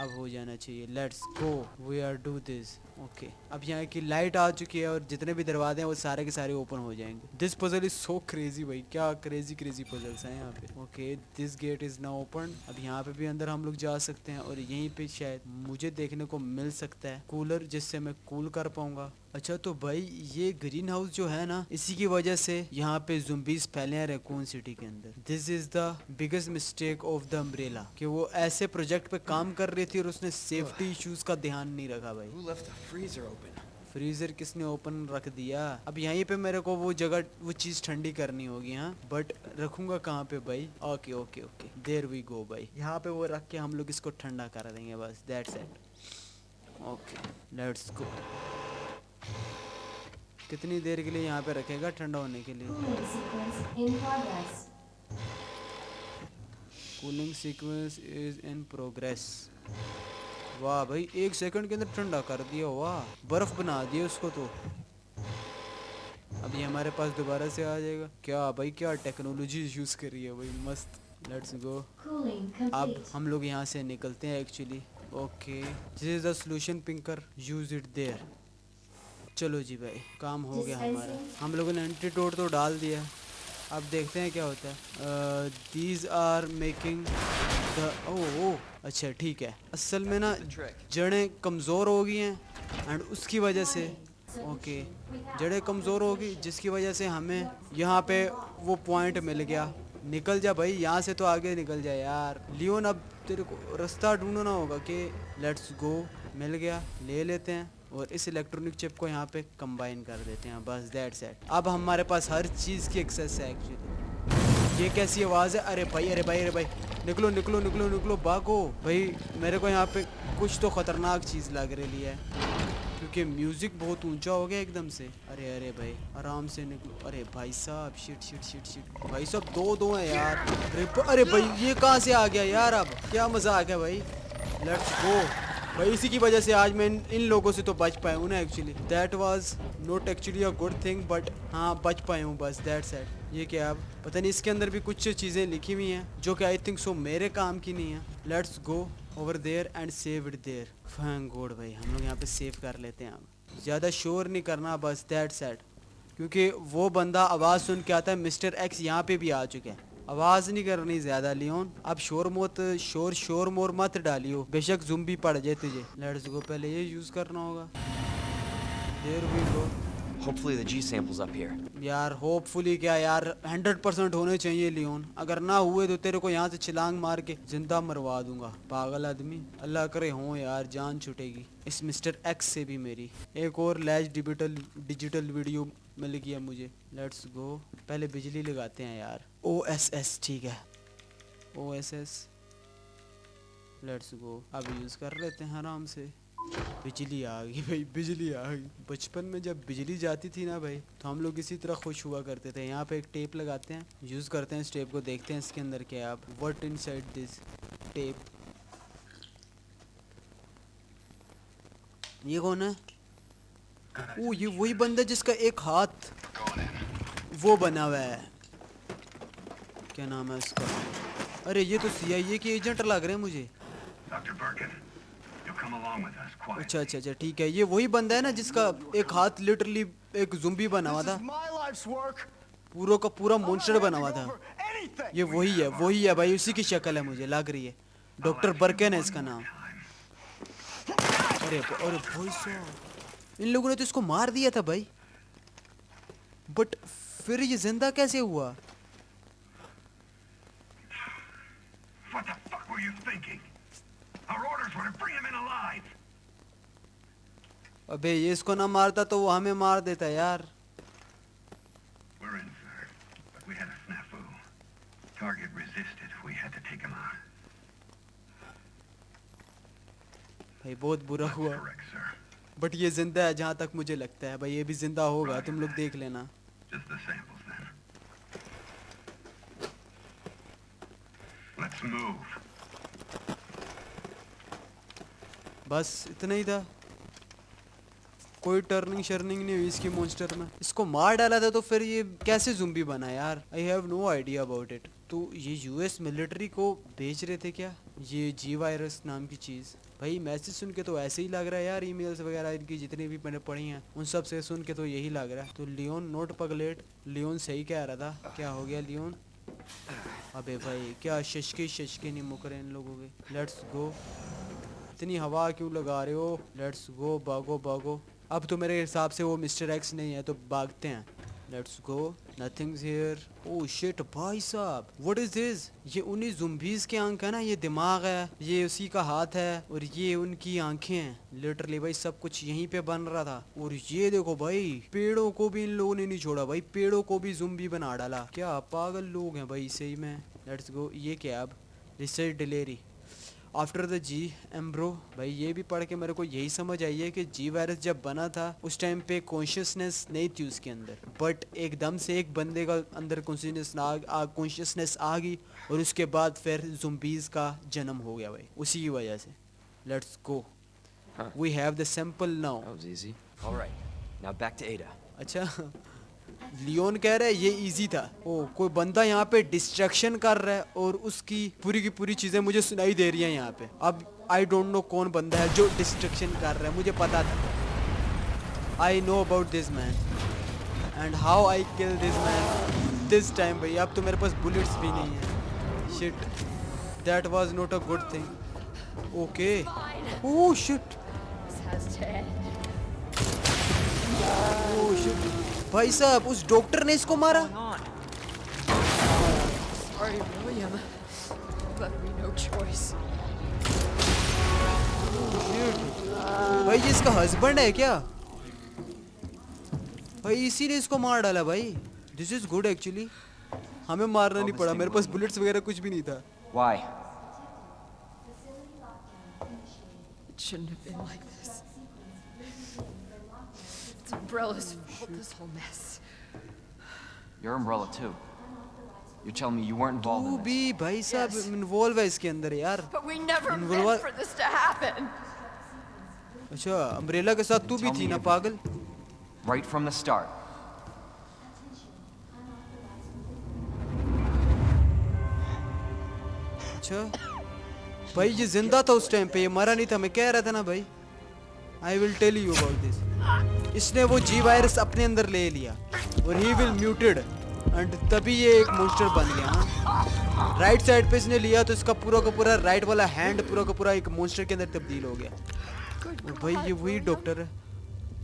अब हो जाना चाहिए। Let's go, we are do this. Okay, अब यहाँ की लाइट आ चुकी है और जितने भी दरवाजे हैं वो सारे के सारे ओपन हो जाएंगे। This puzzle is so crazy भाई, क्या क्रेजी पजल्स हैं यहाँ पे। Okay, this gate is now open. अब यहाँ पे भी अंदर हम लोग जा सकते हैं और यहीं पे शायद मुझे देखने को मिल सकता है कूलर, जिससे मैं कूल कर पाऊंगा। अच्छा, तो भाई ये ग्रीन हाउस जो है ना, इसी की वजह से यहाँ पे ज़ुम्बीज़ फैले हैं रैकून सिटी के अंदर। This is the biggest mistake of the umbrella, कि वो ऐसे प्रोजेक्ट पे काम कर रही थी और उसने सेफ्टी इश्यूज का ध्यान नहीं रखा भाई। Who left the freezer open? Freezer किसने ओपन रख दिया? अब यहीं पे मेरे को वो जगह, वो चीज़ ठंडी करनी होगी। हाँ, बट रखूंगा कहाँ पे भाई? Okay okay okay, there we go भाई। यहाँ पे वो रख के हम लोग इसको ठंडा कर देंगे बस, दैट्स इट। ओके, लेट्स गो। कितनी देर के लिए यहाँ पे रखेगा ठंडा होने के लिए? Cooling sequence in progress. Cooling sequence is in progress. वाह भाई, 1 सेकंड के अंदर ठंडा कर दिया। वाह, बर्फ बना दिया उसको तो। अभी हमारे पास दोबारा से आ जाएगा। क्या भाई, क्या टेक्नोलॉजी यूज कर रही है भाई, मस्त। Let's go. Cooling अब complete. हम लोग यहाँ से निकलते हैं एक्चुअली। Okay, this is the solution pinker, use it there. चलो जी भाई, काम हो गया हमारा। हम लोगों ने एंटीडोट तो डाल दिया। अब देखते हैं क्या होता है। दीज आर मेकिंग द ओह, अच्छा ठीक है। असल में ना जड़ें कमज़ोर हो गई हैं एंड उसकी वजह से, ओके, जड़ें कमज़ोर हो गई जिसकी वजह से हमें यहाँ पे वो पॉइंट मिल गया। निकल जा भाई यहाँ से, तो आगे निकल जा यार। लियोन, अब तेरे को रास्ता ढूंढना होगा कि लेट्स गो। मिल गया, ले लेते हैं और इस इलेक्ट्रॉनिक चिप को यहाँ पे कंबाइन कर देते हैं। बस दैट्स इट। अब हमारे पास हर चीज़ की एक्सेस है एक्चुअली। ये कैसी आवाज़ है? अरे भाई अरे भाई अरे भाई, निकलो निकलो निकलो निकलो, भागो भाई। मेरे को यहाँ पे कुछ तो ख़तरनाक चीज़ लग रही है क्योंकि म्यूज़िक बहुत ऊंचा हो गया एकदम से। अरे अरे भाई, आराम से निकलो। अरे भाई साहब, शिट शिट शिट शिट भाई साहब, दो हैं यार। अरे भाई, ये कहाँ से आ गया यार? अब क्या मज़ा आ गया भाई। लेट्स गो। भाई इसी की वजह से आज मैं इन लोगों से तो बच पाया हूँ ना actually. That was not actually a good thing but हाँ बच पाया हूँ बस, दैट्स इट। ये क्या अब पता नहीं, इसके अंदर भी कुछ चीज़ें लिखी हुई हैं जो कि आई थिंक सो मेरे काम की नहीं है। Let's go over there and save it there. Thank God भाई हम लोग यहाँ पे सेव कर लेते हैं। अब ज़्यादा शोर नहीं करना बस, दैट्स इट। क्योंकि वो बंदा आवाज़ सुन के आता है, मिस्टर एक्स यहाँ पे भी आ चुके हैं। आवाज़ नहीं करनी ज़्यादा लियोन, अब शोर मोर मत डालियो, बेशक ज़ुम्बी पड़ जाए तुझे। लेट्स गो, पहले ये यूज़ करना होगा। There we go. Hopefully the G sample's up here. यार होपफुली क्या यार, 100% होने चाहिए लियोन। अगर ना हुए तो तेरे को यहाँ से छलांग मार के जिंदा मरवा दूंगा, पागल आदमी। अल्लाह करे हो यार, जान छूटेगी इस मिस्टर एक्स से भी मेरी। एक और लैज डिजिटल वीडियो मिल गया मुझे। लेट्स गो, पहले बिजली लगाते हैं यार। OSS ठीक है, OSS। लेट्स गो, अब यूज़ कर लेते हैं आराम से। बिजली आ गई भाई, बिजली आ गई। बचपन में जब बिजली जाती थी ना भाई तो हम लोग इसी तरह खुश हुआ करते थे। यहाँ पे एक टेप लगाते हैं, यूज़ करते हैं इस टेप को, देखते हैं इसके अंदर क्या है। आप व्हाट इनसाइड दिस टेप। ये कौन है? ओ ये वही बंदा जिसका एक हाथ वो बना हुआ है, क्या नाम है उसका? अरे ये तो CIA के एजेंट लग रहे हैं मुझे। अच्छा अच्छा अच्छा ठीक है, ये वही बंदा है ना जिसका एक हाथ लिटरली एक ज़ुम्बी बना हुआ था, पूरा का पूरा मॉन्स्टर बना हुआ था। ये वही है भाई, उसी की शक्ल है मुझे लग रही है। डॉक्टर बर्केन है इसका नाम। अरे भाई साहब, इन लोगों ने तो इसको मार दिया था भाई, बट फिर ये जिंदा कैसे हुआ? What the fuck were you thinking? Our orders were to bring him in alive. अबे ये इसको ना मारता तो वो हमें मार देता यार। We're in, sir, but we had a snafu. Target resisted. We had to take him out. भाई बहुत बुरा हुआ, Correct, sir. बट ये जिंदा है जहाँ तक मुझे लगता है भाई, ये भी जिंदा होगा, तुम लोग देख लेना। Just the samples then. Let's move. बस इतना ही था, कोई टर्निंग शर्निंग नहीं हुई इसकी मॉन्स्टर में। इसको मार डाला था तो फिर ये कैसे ज़ुम्बी बना यार? I have no idea about it. तो ये US मिलिट्री को बेच रहे थे क्या ये G वायरस नाम की चीज़? भाई मैसेज सुन के तो ऐसे ही लग रहा है यार, ईमेल्स वगैरह इनकी जितनी भी मैंने पढ़ी हैं उन सब से सुन के तो यही लग रहा है। तो लियोन नोट पगलेट, लियोन सही कह रहा था। क्या हो गया लियोन? अबे भाई क्या शशके नहीं मुक रहे इन लोगों के। लेट्स गो, इतनी हवा क्यों लगा रहे हो? लेट्स गो, भागो। अब तो मेरे हिसाब से वो मिस्टर एक्स नहीं है तो भागते हैं। Let's go, nothings here. Oh shit भाई साहब, व्हाट इज दिस? ये उन्हीं ज़ुम्बीज़ के आंख है ना, ये दिमाग है, ये उसी का हाथ है और ये उनकी आंखें हैं। लिटरली भाई सब कुछ यहीं पे बन रहा था। और ये देखो भाई, पेड़ों को भी इन लोगों ने नहीं छोड़ा भाई, पेड़ों को भी ज़ुम्बी बना डाला। क्या पागल लोग हैं भाई सही में। लेट्स गो, ये क्या अब? Research delivery after the G embryo. भाई ये भी पढ़ के मेरे को यही समझ आई है कि G वायरस जब बना था उस टाइम पे कॉन्शियसनेस नहीं थी उसके अंदर, बट एकदम से एक बंदे का अंदर कॉन्शियसनेस आ गई और उसके बाद फिर ज़ुम्बीज़ का जन्म हो गया भाई उसी की वजह से। Let's go, we have the sample now. That was easy. All right, now back to Ada. अच्छा लियोन कह रहा है ये इजी था। ओ कोई बंदा यहाँ पे डिस्ट्रैक्शन कर रहा है और उसकी पूरी की पूरी चीजें मुझे सुनाई दे रही हैं यहाँ पे। अब आई डोंट नो कौन बंदा है जो डिस्ट्रैक्शन कर रहा है, मुझे पता था। I know about this man and how I kill this man this time. भाई अब तो मेरे पास बुलेट्स भी नहीं है। Shit, that was not a good thing. Okay, oh shit, oh shit भाई साहब, उस डॉक्टर ने इसको मारा। Sorry, William, but we no choice. भाई ये इसका हस्बैंड है क्या? भाई इसीलिए इसको मार डाला भाई। दिस इज गुड एक्चुअली, हमें मारना नहीं पड़ा, मेरे पास बुलेट्स वगैरह कुछ भी नहीं था। Why? It shouldn't have been like this. It's Umbrella's fault, this whole mess. You're Umbrella too. You're telling me you weren't involved तू in this? भी भाई साहब Yes. इन्वॉल्व है इसके अंदर यार। But we never Well, meant for this to happen. अच्छा, umbrella के साथ तू भी थी ना पागल? Right from the start. अच्छा भाई, ये जिंदा था उस टाइम पे, ये मरा नहीं था। मैं कह रहा था ना भाई, I will tell you about this. इसने वो जी वायरस अपने अंदर ले लिया और ही विल म्यूटेड एंड तभी ये एक मॉन्स्टर बन गया। राइट साइड पे इसने लिया तो इसका पूरा का पूरा राइट वाला हैंड पूरा का पूरा एक मॉन्स्टर के अंदर तब्दील हो गया। और भाई ये वही डॉक्टर है।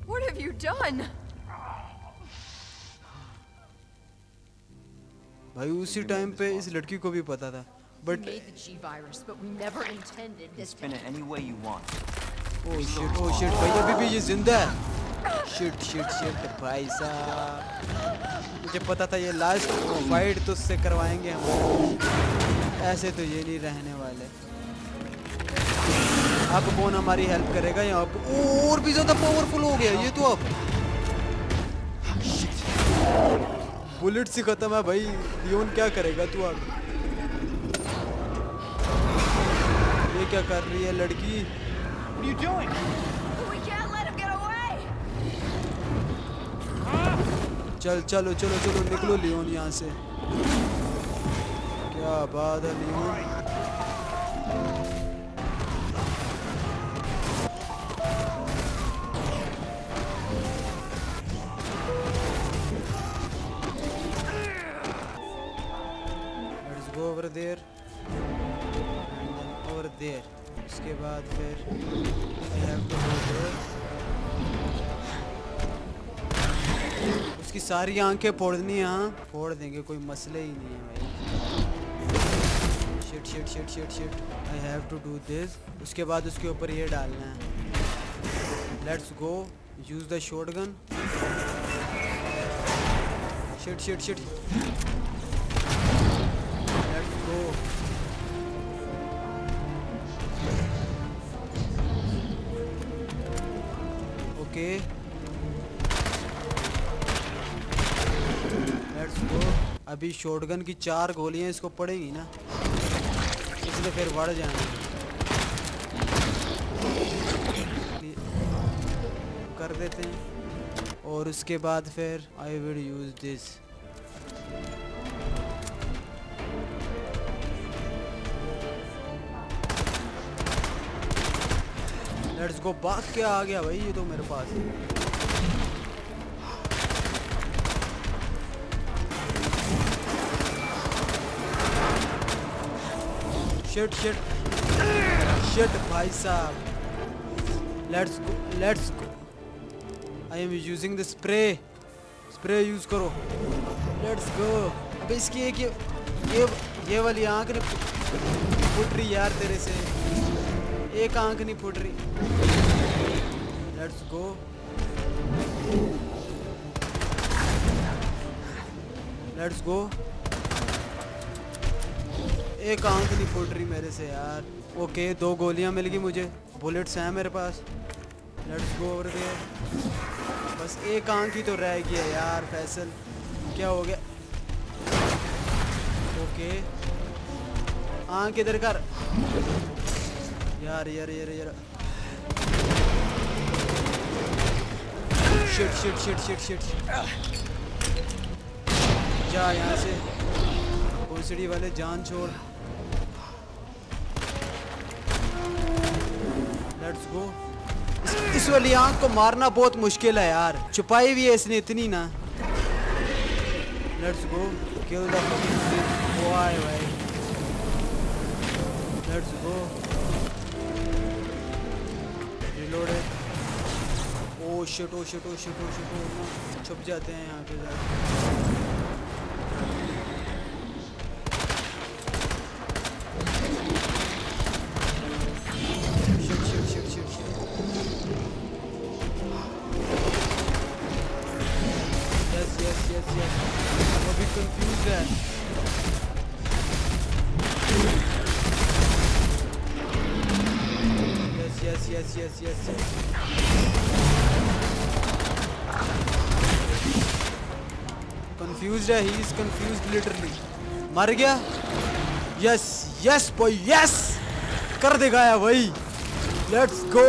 What have you done? भाई उसी टाइम पे इस लड़की को भी पता था, but made the G virus, but we never intended this. Spin it any way you want. Oh shit भाई, अभी भी ये जिंदा है। शिट भाई साहब, मुझे पता था ये लास्ट फाइट तो उससे करवाएंगे हम, ऐसे तो ये नहीं रहने वाले। अब कौन हमारी हेल्प करेगा यहाँ पे? और भी ज्यादा पावरफुल हो गया ये तो। अब बुलेट से खत्म है भाई, लियोन क्या करेगा तू अब? ये क्या कर रही है लड़की? What are you doing? We can't let him get away. चलो निकलो लियोन यहाँ से। क्या बात है Leone. Let's go over there and then over there. उसके बाद फिर I have to go there. उसकी सारी आंखें फोड़नी है। हाँ फोड़ देंगे, कोई मसले ही नहीं है भाई। Shit I have to do this. उसके बाद उसके ऊपर ये डालना है। Let's go. Use the shotgun. Shit. Let's go. Okay. Let's go. अभी शॉटगन की 4 गोलियां इसको पड़ेंगी ना, इसलिए फिर बढ़ जाएंगे। कर देते हैं और उसके बाद फिर आई विल यूज दिस। लेट्स गो। भाग के आ गया भाई ये तो मेरे पास। शिट भाई साहब। Let's go. I am using the spray use करो। Let's go. अबे इसकी एक ये वाली आंख नहीं फुट रही यार तेरे से, एक आंख नहीं फुट रही। Let's go. एक आंख नहीं फुट रही मेरे से यार। ओके 2 गोलियां मिल गई मुझे, बुलेट्स हैं मेरे पास। Let's go over there. बस एक आंख ही तो रह गई है यार फैसल, क्या हो गया? ओके आंख इधर कर यार। शिट जा यहाँ से भोसड़ी वाले, जान छोड़। Let's go. इस वाली आंख को मारना बहुत मुश्किल है यार, छुपाई भी है इसने इतनी ना। Let's go. Kill the boy भाई। Let's go. Reloaded. Oh shit छुप जाते हैं यहाँ पे जाके। Yes. वो भी कंफ्यूज है। Yes. Confused है, he is confused literally. मर गया? Yes boy, yes! कर देगा भाई। Let's go.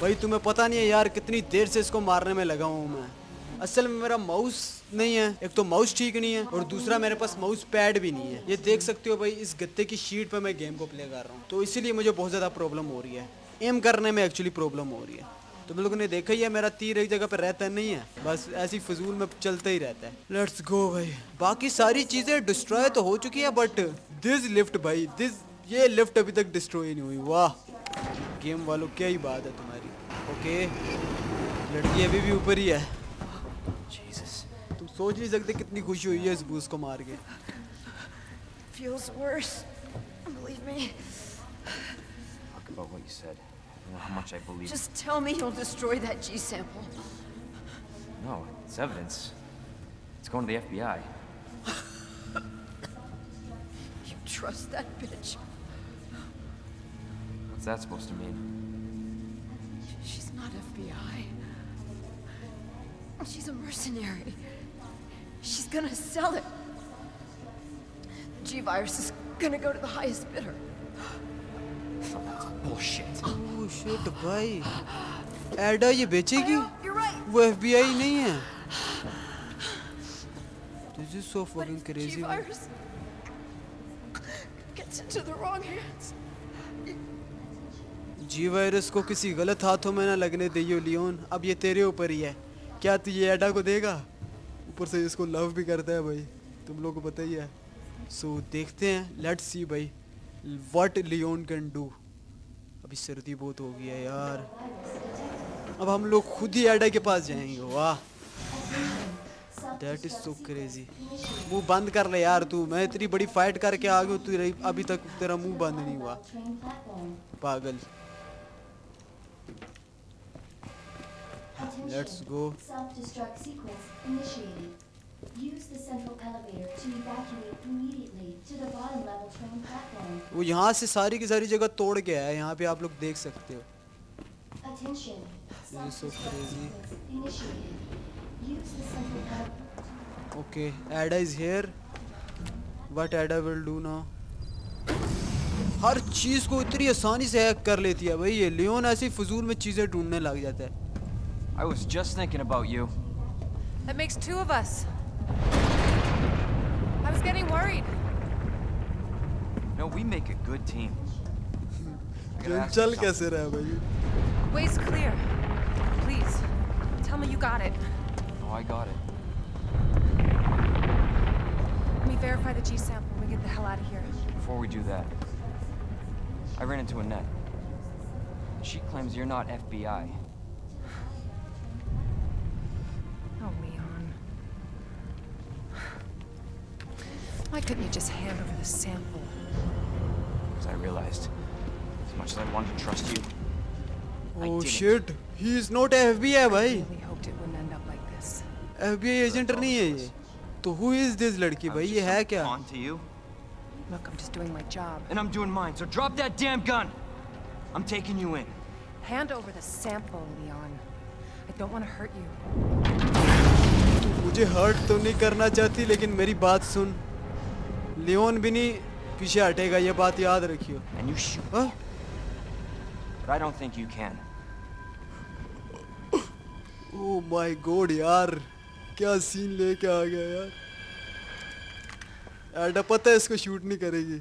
भाई तुम्हें पता नहीं है यार कितनी देर से इसको मारने में लगा हूँ मैं। असल में मेरा माउस नहीं है, एक तो माउस ठीक नहीं है और दूसरा मेरे पास माउस पैड भी नहीं है। ये देख सकते हो भाई, इस गत्ते की शीट पे मैं गेम को प्ले कर रहा हूँ, तो इसीलिए मुझे बहुत ज़्यादा प्रॉब्लम हो रही है। एम करने में एक्चुअली प्रॉब्लम हो रही है। तुम लोगों ने देखा ही है, मेरा तीर एक जगह पे रहता नहीं है, बस ऐसी फजूल में चलता ही रहता है। लेट्स गो भाई। बाकी सारी चीज़ें डिस्ट्रॉय तो हो चुकी है, बट दिस लिफ्ट भाई, ये लिफ्ट अभी तक डिस्ट्रॉय नहीं हुई। वाह गेम वालों, क्या ही बात है तुम्हारी। ओके, लड़की अभी भी ऊपर ही है। तुम सोच नहीं सकते कितनी खुशी हुई है इस बूस को मार के। Feels worse. Believe me. Talk about what you said. I don't know how much I believe. Just tell me you'll destroy that G sample. No, it's evidence. It's going to the FBI. You trust that bitch? What's that supposed to mean? She's not FBI. She's a mercenary. She's gonna sell it. The G-Virus is gonna go to the highest bidder. Bullshit. Oh shit भाई, एडा ये बेचेगी? You're right. वो FBI नहीं है। This is so But fucking if the crazy. G-Virus gets into the wrong hands, G virus को किसी गलत हाथों में ना लगने दियो लियोन। अब ये तेरे ऊपर ही है। क्या तू ये एडा को देगा? ऊपर से इसको लव भी करता है भाई, तुम लोगों को पता ही है। सो देखते हैं, लेट्स सी भाई व्हाट लियोन कैन डू। अभी सर्दी बहुत हो गई है यार, अब हम लोग खुद ही एडा के पास जाएंगे। वाह दैट इज सो क्रेजी। मुंह बंद कर ले यार तू, मैं इतनी बड़ी फाइट करके आ गया, तू अभी तक तेरा मुंह बंद नहीं हुआ, पागल। Let's go. Self-destruct sequence initiated. Use the central elevator to evacuate immediately to the bottom level train platform. वो यहाँ से सारी की सारी जगह तोड़ के आया है, यहाँ पे आप लोग देख सकते हो। Attention. This is so Self-destruct crazy. sequence initiated. Use the central elevator. Okay, Ada is here. What Ada will do now? हर चीज को इतनी आसानी से हैक कर लेती है भाई ये लियोन, ऐसी फजूल में चीजें ढूंढने लग जाता है। I was just thinking about you. That makes two of us. I was getting worried. No, we make a good team. I gotta ask you चल something. कैसे रहा है भाई? Way's clear. Please, tell me you got it. Oh, I got it. Let me verify the G sample when we get the hell out of here. Before we do that, I ran into Annette. She claims you're not FBI. Oh, Leon. Why couldn't you just hand over the sample? Because I realized, as much as I wanted to trust you, I Oh didn't. shit, he is not FBI I भाई। really hoped it wouldn't end up like this. FBI agent नहीं है ये। तो who is this लड़की I भाई, was ये just है some क्या? pawn to you, Look, I'm just doing my job. and I'm doing mine. So drop that damn gun. I'm taking you in. Hand over the sample, Leon. I don't want to hurt you. मुझे hurt तो नहीं करना चाहती, लेकिन मेरी बात सुन। Leone भी नहीं पीछे हटेगा, ये बात याद रखियो। And you shoot. हाँ? But I don't think you can. Oh my God यार, क्या सीन लेके आ गया यार। एडा पता है इसको शूट नहीं करेगी।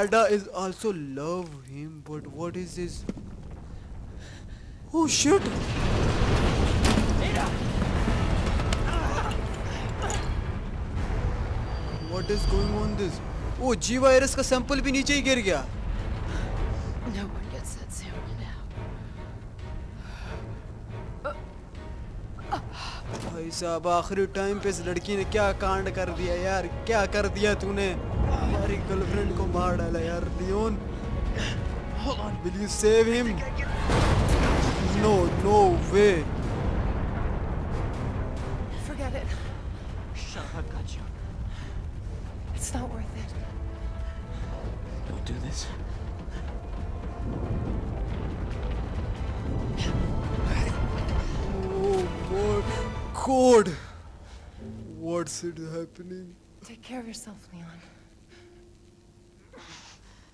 एडा is also love him, but what is this? Oh shit! What is going on this? Oh G virus का सैंपल भी नीचे ही गिर गया। no one gets that sample now. भाई साहब आखिरी टाइम पे इस लड़की ने क्या कांड कर दिया यार, क्या कर दिया तूने? हमारी गर्लफ्रेंड को मार डाला यार। Leon, will you save him? No, no way. Forget it. Shut up, I've got you. It's not worth it. Don't do this. Oh my God. What's it happening? Take care of yourself, Leon.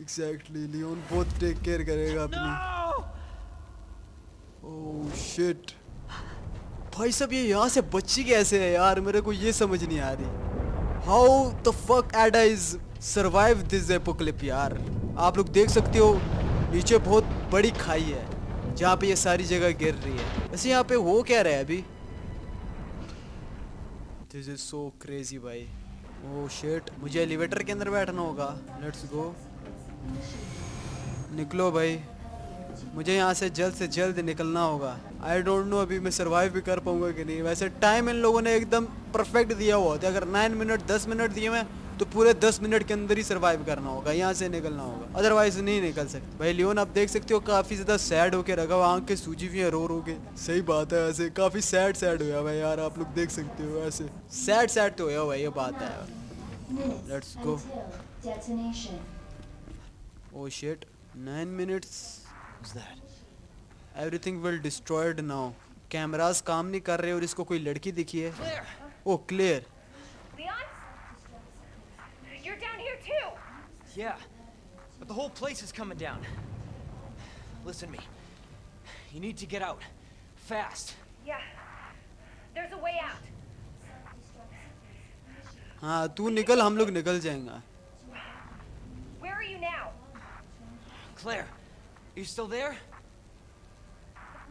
Exactly, Leon बहुत take care करेगा अपनी। Shit भाई साहब, ये यहाँ से बची कैसे है यार, मेरे को ये समझ नहीं आ रही। हाउ द फक एडा इज सर्वाइव दिस एपोक्लिप यार। आप लोग देख सकते हो नीचे बहुत बड़ी खाई है जहाँ पे ये सारी जगह गिर रही है। वैसे यहाँ पे हो क्या रहा है अभी? दिस इज सो क्रेजी भाई। ओह शिट, मुझे एलिवेटर के अंदर बैठना होगा। लेट्स गो, निकलो भाई, मुझे यहाँ से जल्द निकलना होगा। आई डोंट नो अभी मैं सरवाइव भी कर पाऊंगा कि नहीं। वैसे टाइम इन लोगों ने एकदम परफेक्ट दिया हुआ होता है। अगर 9 मिनट 10 मिनट दिए मैं तो पूरे 10 मिनट के अंदर ही सरवाइव करना होगा, यहाँ से निकलना होगा, अदरवाइज नहीं निकल सकते। भाई लियोन आप देख सकते हो काफी ज्यादा सैड होके रखा हुआ, आंखें सूजी हुई है रो के। सही बात है, ऐसे काफी सैड हुआ भाई यार, आप लोग देख सकते हो ऐसे सैड तो हुआ भाई, ये बात है। Let's go. Oh shit, 9 minutes। Everything will destroyed now. Cameras काम नहीं कर रहे और इसको कोई लड़की दिखी है। ओह clear. Leon? You're down here too. Yeah, but the whole place is coming down. Listen to me. You need to get out. Fast. Yeah. There's a way out. हाँ तू निकल, हम लोग निकल जाएंगे। Where are you now? Claire, you still there?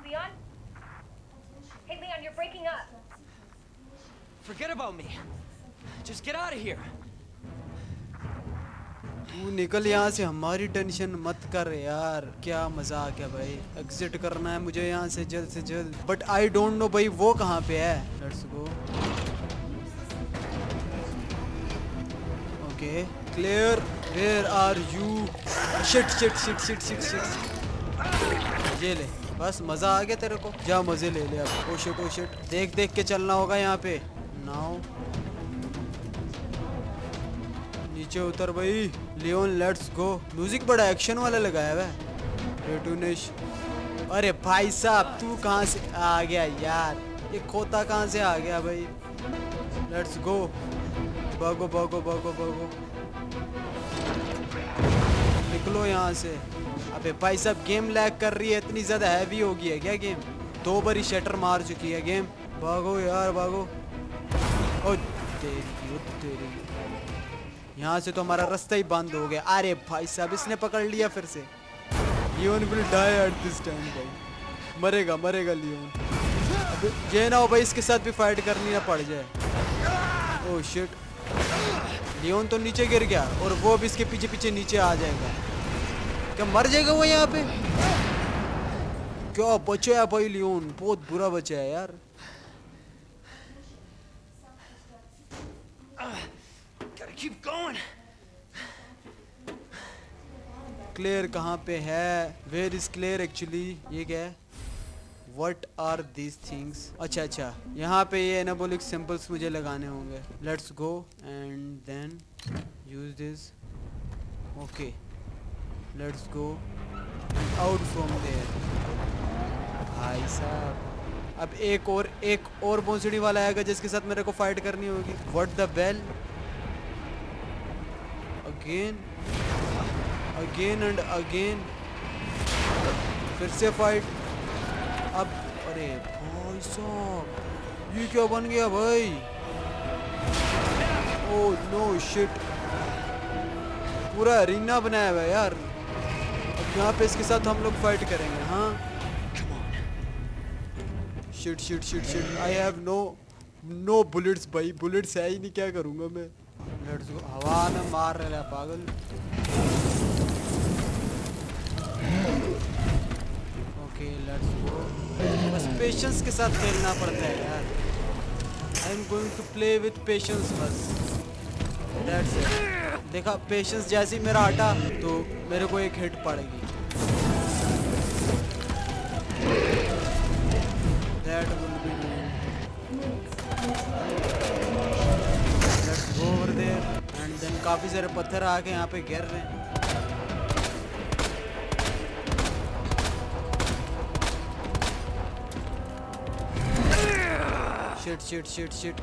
Leon? Hey Leon, you're breaking up. Forget about me. Just get out of here. तू निकल यहाँ से, हमारी टेंशन मत कर यार। क्या मजाक है भाई, एग्जिट करना है मुझे यहाँ से जल्द। बट आई डोंट नो भाई वो कहाँ पे है। Let's go. Okay clear, where are you? Shit. ये ले, बस मजा आ गया तेरे को, जा मजे ले ले अब। ओ शिट, देख के चलना होगा यहाँ पे। नाउ नीचे उतर भाई लियोन, लेट्स गो। म्यूजिक बड़ा एक्शन वाला लगाया हुआ है। रेटूनिश, अरे भाई साहब तू कहाँ से आ गया यार, ये खोता कहाँ से आ गया भाई। लेट्स गो, भागो। निकलो यहाँ से। अबे भाई साहब गेम लैग कर रही है, इतनी ज्यादा हैवी हो गई है क्या गेम? 2 बार ही शटर मार चुकी है गेम। भागो यार भागो। ओ तेरी, यहाँ से तो हमारा रास्ता ही बंद हो गया। अरे भाई साहब इसने पकड़ लिया फिर से। Leon will die at this time भाई, मरेगा लियोन। अबे ये ना हो भाई इसके साथ भी फाइट करनी ना पड़ जाए। ओह शिट, लियोन तो नीचे गिर गया और वो भी इसके पीछे नीचे आ जाएगा। क्या मर जाएगा वो यहाँ पे? क्या बचा है भाई लियोन, बहुत बुरा बचा है यार। Keep going. क्लेयर कहाँ पे है? Where is Claire actually? ये क्या है? What are these things? अच्छा, यहाँ पे ये एनाबॉलिक सिंबल्स मुझे लगाने होंगे। Let's go and then use this. Okay let's go out from there. भाई साहब अब एक और भोंसड़ी वाला आएगा जिसके साथ मेरे को फाइट करनी होगी। What the bell? Again and again, फिर से फाइट। अब अरे भाई साहब ये क्या बन गया भाई? ओह नो शिट, पूरा अरीना बनाया हुआ है यार। अब यहाँ पे इसके साथ हम लोग फाइट करेंगे। हाँ shit, I have no bullets भाई, बुलेट्स है ही नहीं, क्या करूँगा मैं? लेट्स गो, हवा में मार रहा है पागल। Okay let's go. बस पेशेंस के साथ खेलना पड़ता है यार। I am going to play with patience बस, दैट्स इट। देखा, पेशेंस जैसे ही मेरा हटा तो मेरे को एक हिट पड़ेगी। That will be let's go over there and then काफी सारे पत्थर आके यहाँ पे गिर रहे हैं। शिट।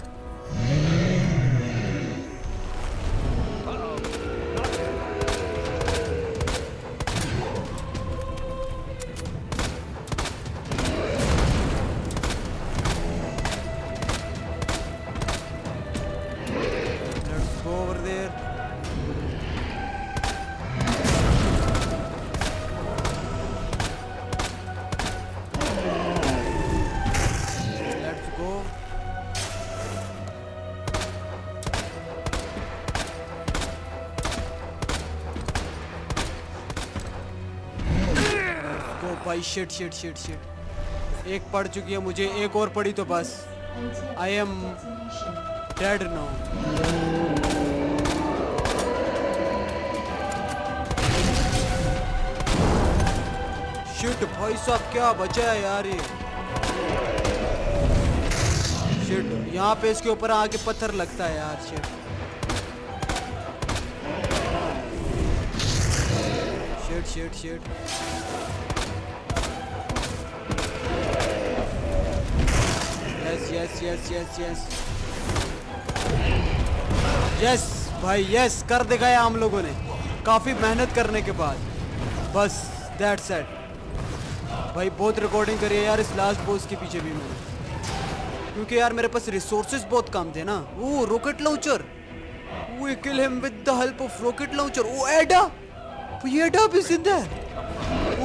भाई शिट शिट शिट शिट, एक पड़ चुकी है मुझे, एक और पड़ी तो बस I am dead now. Shit भाई साहब क्या बचा है यार ये। शिट यहाँ पे इसके ऊपर आके पत्थर लगता है यार। Shit shit shit shit yes yes yes yes yes yes भाई यस, कर दिखाया हम लोगों ने काफी मेहनत करने के बाद। बस दैट्स इट भाई, बहुत रिकॉर्डिंग करी है यार इस लास्ट बॉस के पीछे भी मैंने, क्योंकि यार मेरे पास रिसोर्सेज बहुत कम थे ना। वो rocket launcher, we kill him with the help of rocket launcher. Oh Ada, Ada भी जिंदा है।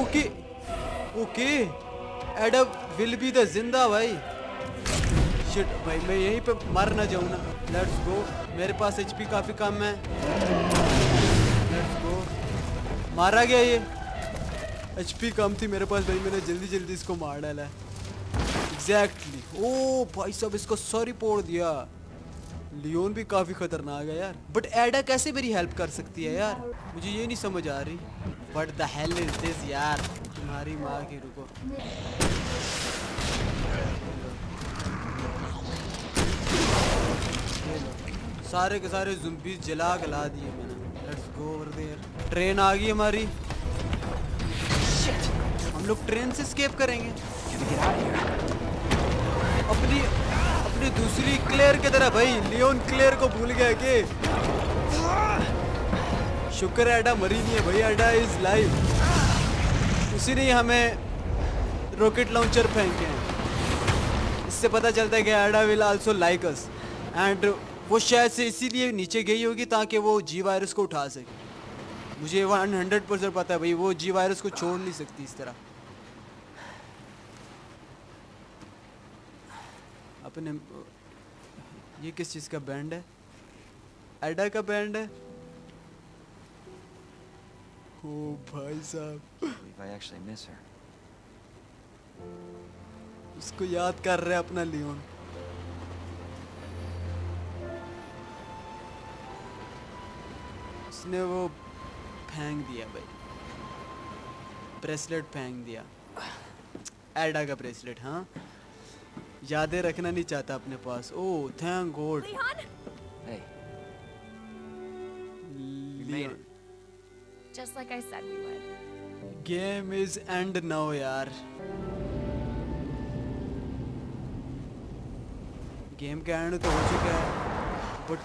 Okay okay, Ada will be the जिंदा भाई। शिट भाई मैं यहीं पे मर ना जाऊं ना। लेट्स गो, मेरे पास एचपी काफी कम है। लेट्स गो, मारा गया ये, एचपी कम थी मेरे पास भाई, मैंने जल्दी जल्दी इसको मार डाला है। एग्जैक्टली। ओ भाई साहब इसको सॉरी पोड़ दिया। लियोन भी काफी खतरनाक है यार, बट एडा कैसे मेरी हेल्प कर सकती है यार, मुझे ये नहीं समझ आ रही। What the hell is this यार, तुम्हारी माँ की। रुको सारे के सारे ज़ुम्बी जला गला दिए मैंने। Let's go over there. Train आ गई हमारी। हम लोग ट्रेन से एस्केप करेंगे अपनी अपनी दूसरी क्लेयर की तरह। भाई लियोन क्लेयर को भूल गया कि शुक्र है एडा मरी नहीं है भाई, एडा इज लाइव। उसी ने हमें रॉकेट लॉन्चर फेंके हैं। इससे पता चलता है कि एडा will also like us, and वो शायद से इसीलिए नीचे गई होगी ताकि वो जी वायरस को उठा सके। मुझे 100% पता है भाई, वो जी वायरस को छोड़ नहीं सकती इस तरह। अपने ये किस चीज़ का बैंड है? एडा का बैंड है। ओ भाई साहब, उसको याद कर रहे अपना लियोन। उसने वो फेंक दिया भाई, ब्रेसलेट फेंक दिया, एडा का ब्रेसलेट। हाँ, यादें रखना नहीं चाहता अपने पास। Oh thank God. Leon, Just like I said we would. Game is end now यार। गेम का एंड तो हो चुका है, बट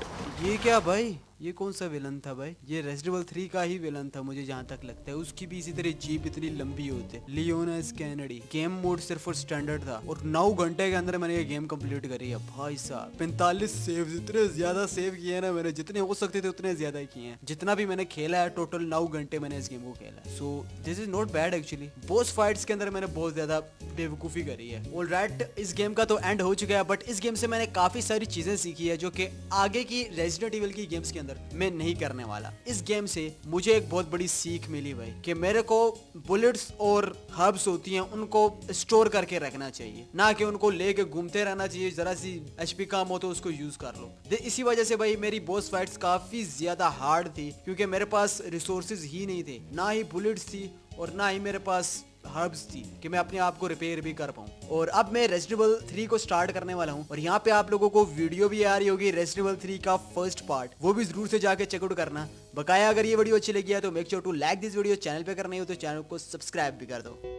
ये क्या भाई, ये कौन सा विलन था भाई? ये रेसिडेंट इविल 3 का ही विलन था मुझे जहाँ तक लगता है। उसकी भी इसी तरह जीप इतनी लंबी होती है। लियोनस कैनेडी। गेम मोड सिर्फ और स्टैंडर्ड था और 9 घंटे के अंदर मैंने ये गेम कंप्लीट करी है भाई साहब। 45 सेव, इतने ज्यादा सेव किए ना मैंने, जितने हो सकते थे उतने ज्यादा ही किए हैं। जितना भी मैंने खेला है टोटल 9 घंटे मैंने इस गेम को खेला है। So this is not bad actually. Boss fights के अंदर मैंने बहुत ज्यादा बेवकूफी करी है। ऑलराइट, इस गेम का तो एंड हो चुका है, बट इस गेम से मैंने काफी सारी चीजें सीखी है जो कि आगे की रेसिडेंट इविल की गेम्स के अंदर मैं नहीं करने वाला। इस गेम से मुझे एक बहुत बड़ी सीख मिली भाई कि मेरे को बुलेट्स और हर्ब्स होती हैं उनको स्टोर करके रखना चाहिए, ना कि उनको लेके घूमते रहना चाहिए। जरा सी एचपी कम हो तो उसको यूज कर लो। इसी वजह से भाई मेरी बॉस फाइट्स काफी ज्यादा हार्ड थी, क्योंकि मेरे पास रिसोर्सेज ही नहीं थे, ना ही बुलेट्स थी और ना ही मेरे पास हर्ब्स थी कि मैं अपने आप को रिपेयर भी कर पाऊँ। और अब मैं रेसिडेंट इविल 3 को स्टार्ट करने वाला हूँ और यहाँ पे आप लोगों को वीडियो भी आ रही होगी रेसिडेंट इविल 3 का फर्स्ट पार्ट, वो भी जरूर से जाके चेकआउट करना। बकाया अगर ये वीडियो अच्छी लगी है तो make sure to like this video. Channel पे करना हो तो चैनल को सब्सक्राइब भी कर दो।